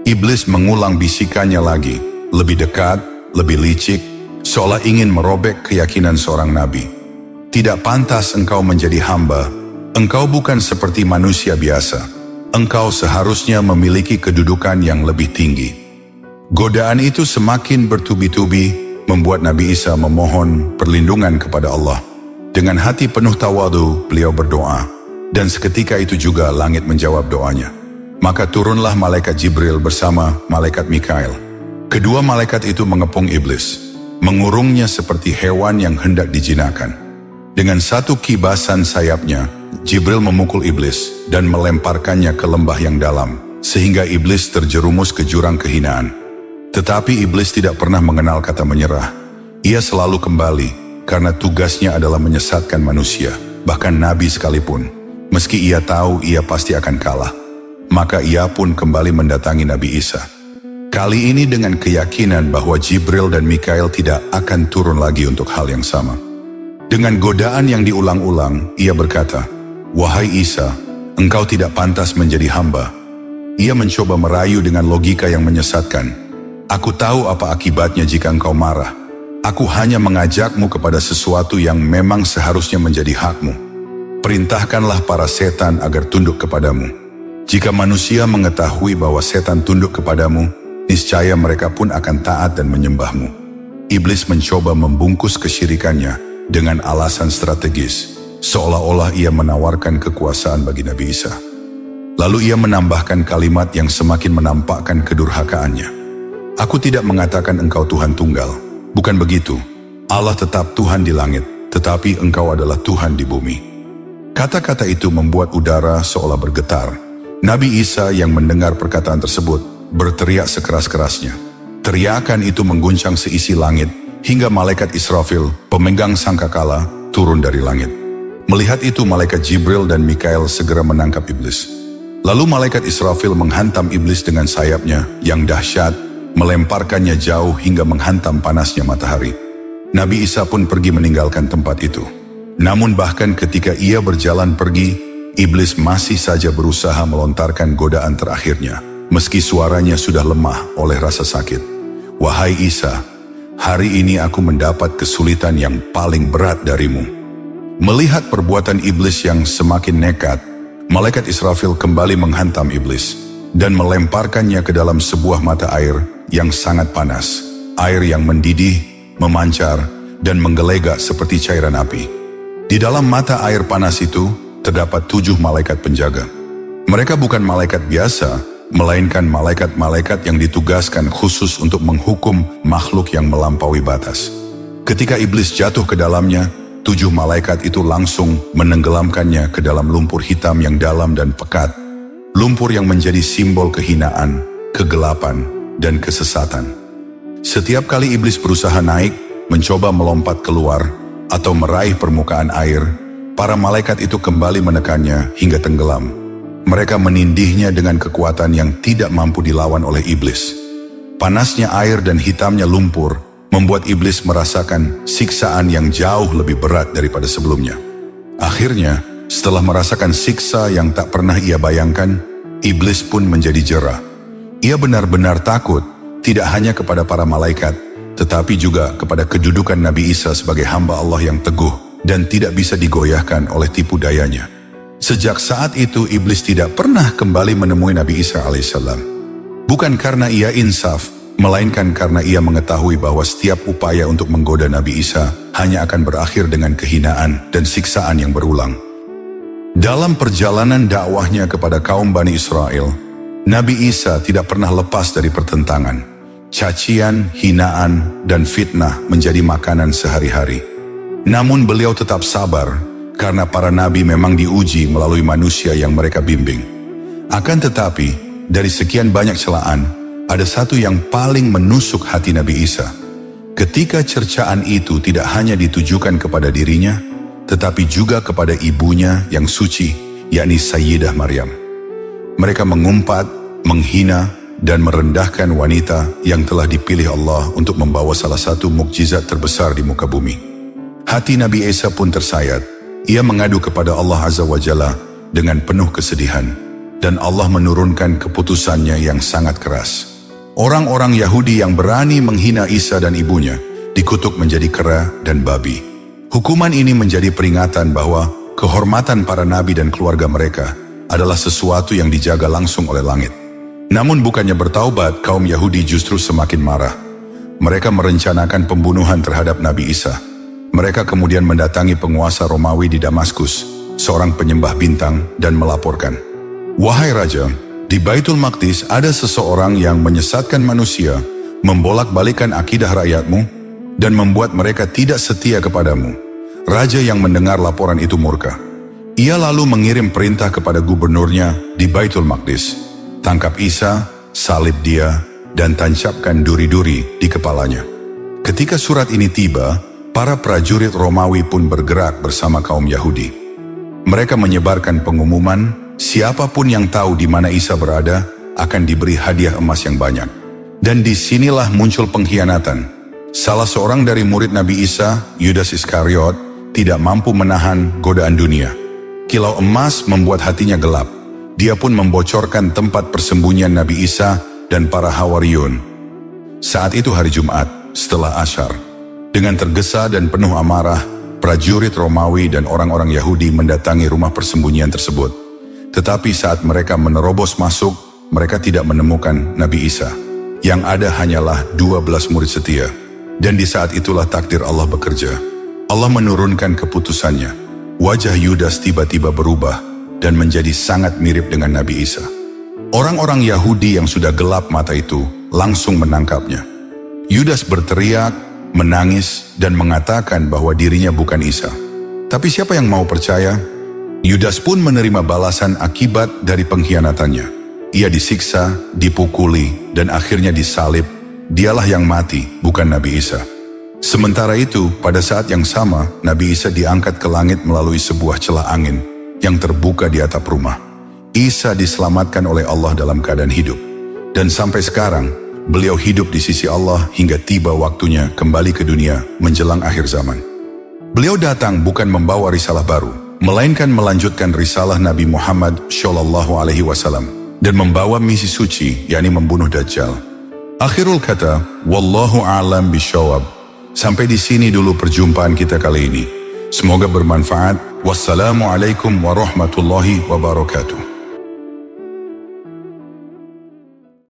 Iblis mengulang bisikannya lagi, lebih dekat, lebih licik, seolah ingin merobek keyakinan seorang nabi. "Tidak pantas engkau menjadi hamba, engkau bukan seperti manusia biasa, engkau seharusnya memiliki kedudukan yang lebih tinggi." Godaan itu semakin bertubi-tubi, membuat Nabi Isa memohon perlindungan kepada Allah. Dengan hati penuh tawadu, beliau berdoa, dan seketika itu juga langit menjawab doanya. Maka turunlah malaikat Jibril bersama malaikat Mikail. Kedua malaikat itu mengepung iblis, mengurungnya seperti hewan yang hendak dijinakan. Dengan satu kibasan sayapnya, Jibril memukul iblis dan melemparkannya ke lembah yang dalam, sehingga iblis terjerumus ke jurang kehinaan. Tetapi iblis tidak pernah mengenal kata menyerah. Ia selalu kembali, karena tugasnya adalah menyesatkan manusia, bahkan nabi sekalipun. Meski ia tahu ia pasti akan kalah, maka ia pun kembali mendatangi Nabi Isa. Kali ini dengan keyakinan bahwa Jibril dan Mikail tidak akan turun lagi untuk hal yang sama. Dengan godaan yang diulang-ulang, ia berkata, "Wahai Isa, engkau tidak pantas menjadi hamba." Ia mencoba merayu dengan logika yang menyesatkan. "Aku tahu apa akibatnya jika engkau marah. Aku hanya mengajakmu kepada sesuatu yang memang seharusnya menjadi hakmu. Perintahkanlah para setan agar tunduk kepadamu. Jika manusia mengetahui bahwa setan tunduk kepadamu, niscaya mereka pun akan taat dan menyembahmu." Iblis mencoba membungkus kesyirikannya dengan alasan strategis, seolah-olah ia menawarkan kekuasaan bagi Nabi Isa. Lalu ia menambahkan kalimat yang semakin menampakkan kedurhakaannya. "Aku tidak mengatakan engkau Tuhan tunggal. Bukan begitu. Allah tetap Tuhan di langit, tetapi engkau adalah Tuhan di bumi." Kata-kata itu membuat udara seolah bergetar. Nabi Isa yang mendengar perkataan tersebut berteriak sekeras-kerasnya. Teriakan itu mengguncang seisi langit, hingga malaikat Israfil, pemegang sangkakala, turun dari langit. Melihat itu, malaikat Jibril dan Mikail segera menangkap iblis. Lalu malaikat Israfil menghantam iblis dengan sayapnya yang dahsyat, melemparkannya jauh hingga menghantam panasnya matahari. Nabi Isa pun pergi meninggalkan tempat itu. Namun bahkan ketika ia berjalan pergi, iblis masih saja berusaha melontarkan godaan terakhirnya, meski suaranya sudah lemah oleh rasa sakit. "Wahai Isa, hari ini aku mendapat kesulitan yang paling berat darimu." Melihat perbuatan iblis yang semakin nekat, malaikat Israfil kembali menghantam iblis dan melemparkannya ke dalam sebuah mata air yang sangat panas, air yang mendidih, memancar, dan menggelegak seperti cairan api. Di dalam mata air panas itu, terdapat 7 malaikat penjaga. Mereka bukan malaikat biasa, melainkan malaikat-malaikat yang ditugaskan khusus untuk menghukum makhluk yang melampaui batas. Ketika iblis jatuh ke dalamnya, 7 malaikat itu langsung menenggelamkannya ke dalam lumpur hitam yang dalam dan pekat, lumpur yang menjadi simbol kehinaan, kegelapan, dan kesesatan. Setiap kali iblis berusaha naik, mencoba melompat keluar, atau meraih permukaan air, para malaikat itu kembali menekannya hingga tenggelam. Mereka menindihnya dengan kekuatan yang tidak mampu dilawan oleh iblis. Panasnya air dan hitamnya lumpur membuat iblis merasakan siksaan yang jauh lebih berat daripada sebelumnya. Akhirnya, Setelah merasakan siksa yang tak pernah ia bayangkan, iblis pun menjadi jera. Ia benar-benar takut, tidak hanya kepada para malaikat, tetapi juga kepada kedudukan Nabi Isa sebagai hamba Allah yang teguh dan tidak bisa digoyahkan oleh tipu dayanya. Sejak saat itu, iblis tidak pernah kembali menemui Nabi Isa alaihissalam. Bukan karena ia insaf, melainkan karena ia mengetahui bahwa setiap upaya untuk menggoda Nabi Isa hanya akan berakhir dengan kehinaan dan siksaan yang berulang. Dalam perjalanan dakwahnya kepada kaum Bani Israel, Nabi Isa tidak pernah lepas dari pertentangan. Cacian, hinaan, dan fitnah menjadi makanan sehari-hari. Namun beliau tetap sabar, karena para nabi memang diuji melalui manusia yang mereka bimbing. Akan tetapi, dari sekian banyak celaan, ada satu yang paling menusuk hati Nabi Isa. Ketika cercaan itu tidak hanya ditujukan kepada dirinya, tetapi juga kepada ibunya yang suci, yakni Sayyidah Maryam. Mereka mengumpat, menghina, dan merendahkan wanita yang telah dipilih Allah untuk membawa salah satu mukjizat terbesar di muka bumi. Hati Nabi Isa pun tersayat. Ia mengadu kepada Allah Azza wa Jalla dengan penuh kesedihan, dan Allah menurunkan keputusannya yang sangat keras. Orang-orang Yahudi yang berani menghina Isa dan ibunya dikutuk menjadi kera dan babi. Hukuman ini menjadi peringatan bahwa kehormatan para nabi dan keluarga mereka adalah sesuatu yang dijaga langsung oleh langit. Namun bukannya bertaubat, kaum Yahudi justru semakin marah. Mereka merencanakan pembunuhan terhadap Nabi Isa. Mereka kemudian mendatangi penguasa Romawi di Damaskus, seorang penyembah bintang, dan melaporkan, "Wahai Raja, di Baitul Maqdis ada seseorang yang menyesatkan manusia, membolak-balikan akidah rakyatmu, dan membuat mereka tidak setia kepadamu." Raja yang mendengar laporan itu murka. Ia lalu mengirim perintah kepada gubernurnya di Baitul Maqdis, "Tangkap Isa, salib dia, dan tancapkan duri-duri di kepalanya." Ketika surat ini tiba, para prajurit Romawi pun bergerak bersama kaum Yahudi. Mereka menyebarkan pengumuman, siapapun yang tahu di mana Isa berada akan diberi hadiah emas yang banyak. Dan disinilah muncul pengkhianatan. Salah seorang dari murid Nabi Isa, Yudas Iskariot, tidak mampu menahan godaan dunia. Kilau emas membuat hatinya gelap. Dia pun membocorkan tempat persembunyian Nabi Isa dan para Hawariyun. Saat itu hari Jumat, setelah Asyar. Dengan tergesa dan penuh amarah, prajurit Romawi dan orang-orang Yahudi mendatangi rumah persembunyian tersebut. Tetapi saat mereka menerobos masuk, mereka tidak menemukan Nabi Isa. Yang ada hanyalah 12 murid setia. Dan di saat itulah takdir Allah bekerja. Allah menurunkan keputusannya. Wajah Yudas tiba-tiba berubah dan menjadi sangat mirip dengan Nabi Isa. Orang-orang Yahudi yang sudah gelap mata itu langsung menangkapnya. Yudas berteriak, menangis, dan mengatakan bahwa dirinya bukan Isa. Tapi siapa yang mau percaya? Yudas pun menerima balasan akibat dari pengkhianatannya. Ia disiksa, dipukuli, dan akhirnya disalib. Dialah yang mati, bukan Nabi Isa. Sementara itu, pada saat yang sama, Nabi Isa diangkat ke langit melalui sebuah celah angin yang terbuka di atap rumah. Isa diselamatkan oleh Allah dalam keadaan hidup. Dan sampai sekarang, beliau hidup di sisi Allah hingga tiba waktunya kembali ke dunia menjelang akhir zaman. Beliau datang bukan membawa risalah baru, melainkan melanjutkan risalah Nabi Muhammad SAW dan membawa misi suci, yakni membunuh Dajjal. Akhirul kata, wallahu a'lam bishawab. Sampai di sini dulu perjumpaan kita kali ini. Semoga bermanfaat. Wassalamualaikum warahmatullahi wabarakatuh.